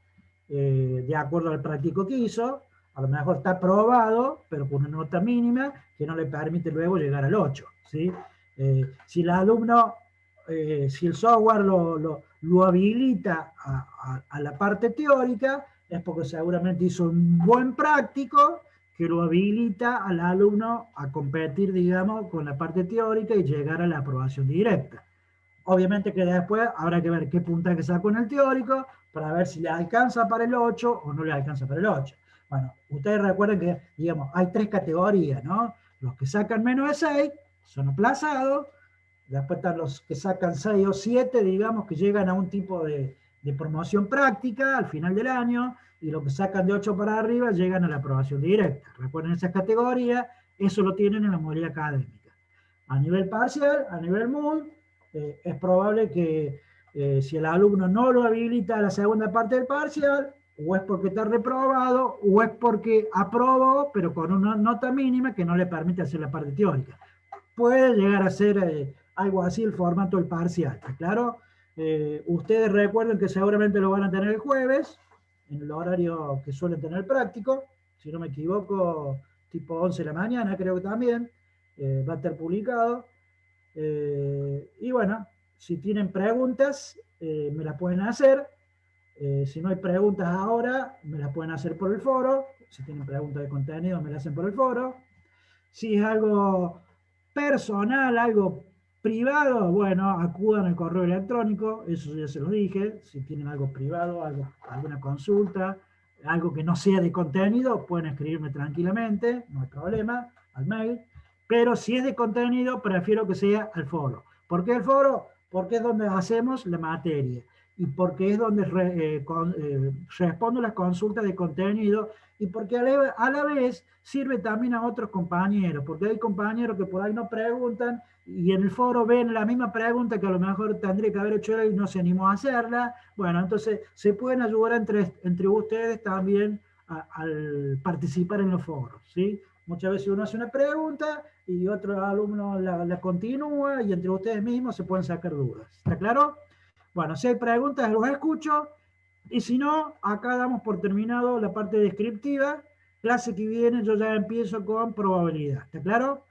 de acuerdo al práctico que hizo, a lo mejor está aprobado, pero con una nota mínima que no le permite luego llegar al 8, ¿sí? Si el alumno, si el software lo habilita a la parte teórica, es porque seguramente hizo un buen práctico que lo habilita al alumno a competir, digamos, con la parte teórica y llegar a la aprobación directa. Obviamente que después habrá que ver qué puntaje sacó en el teórico para ver si le alcanza para el 8 o no le alcanza para el 8. Bueno, ustedes recuerden que, digamos, hay 3 categorías, ¿no? Los que sacan menos de 6 son aplazados, después están los que sacan 6 o 7, digamos, que llegan a un tipo de promoción práctica al final del año, y los que sacan de 8 para arriba llegan a la aprobación directa. Recuerden esas categorías, eso lo tienen en la modalidad académica. A nivel parcial, a nivel MUL, es probable que si el alumno no lo habilita a la segunda parte del parcial, o es porque está reprobado, o es porque aprobó, pero con una nota mínima que no le permite hacer la parte teórica. Puede llegar a ser algo así el formato del parcial, ¿está claro? Ustedes recuerden que seguramente lo van a tener el jueves, en el horario que suelen tener el práctico, si no me equivoco, tipo 11 de la mañana, creo que también, va a estar publicado. Y bueno, si tienen preguntas, me las pueden hacer. Si no hay preguntas ahora, me las pueden hacer por el foro. Si tienen preguntas de contenido, me las hacen por el foro. Si es algo personal, algo privado, bueno, acudan al correo electrónico, eso ya se los dije. Si tienen algo privado, alguna consulta, algo que no sea de contenido, pueden escribirme tranquilamente, no hay problema, al mail. Pero si es de contenido, prefiero que sea al foro. ¿Por qué el foro? Porque es donde hacemos la materia y porque es donde respondo las consultas de contenido y porque a la vez sirve también a otros compañeros, porque hay compañeros que por ahí no preguntan y en el foro ven la misma pregunta que a lo mejor tendría que haber hecho él y no se animó a hacerla. Bueno, entonces se pueden ayudar entre ustedes también al participar en los foros, ¿sí? Muchas veces uno hace una pregunta y otro alumno la continúa y entre ustedes mismos se pueden sacar dudas. ¿Está claro? Bueno, si hay preguntas los escucho y si no, acá damos por terminado la parte descriptiva. Clase que viene yo ya empiezo con probabilidad. ¿Está claro?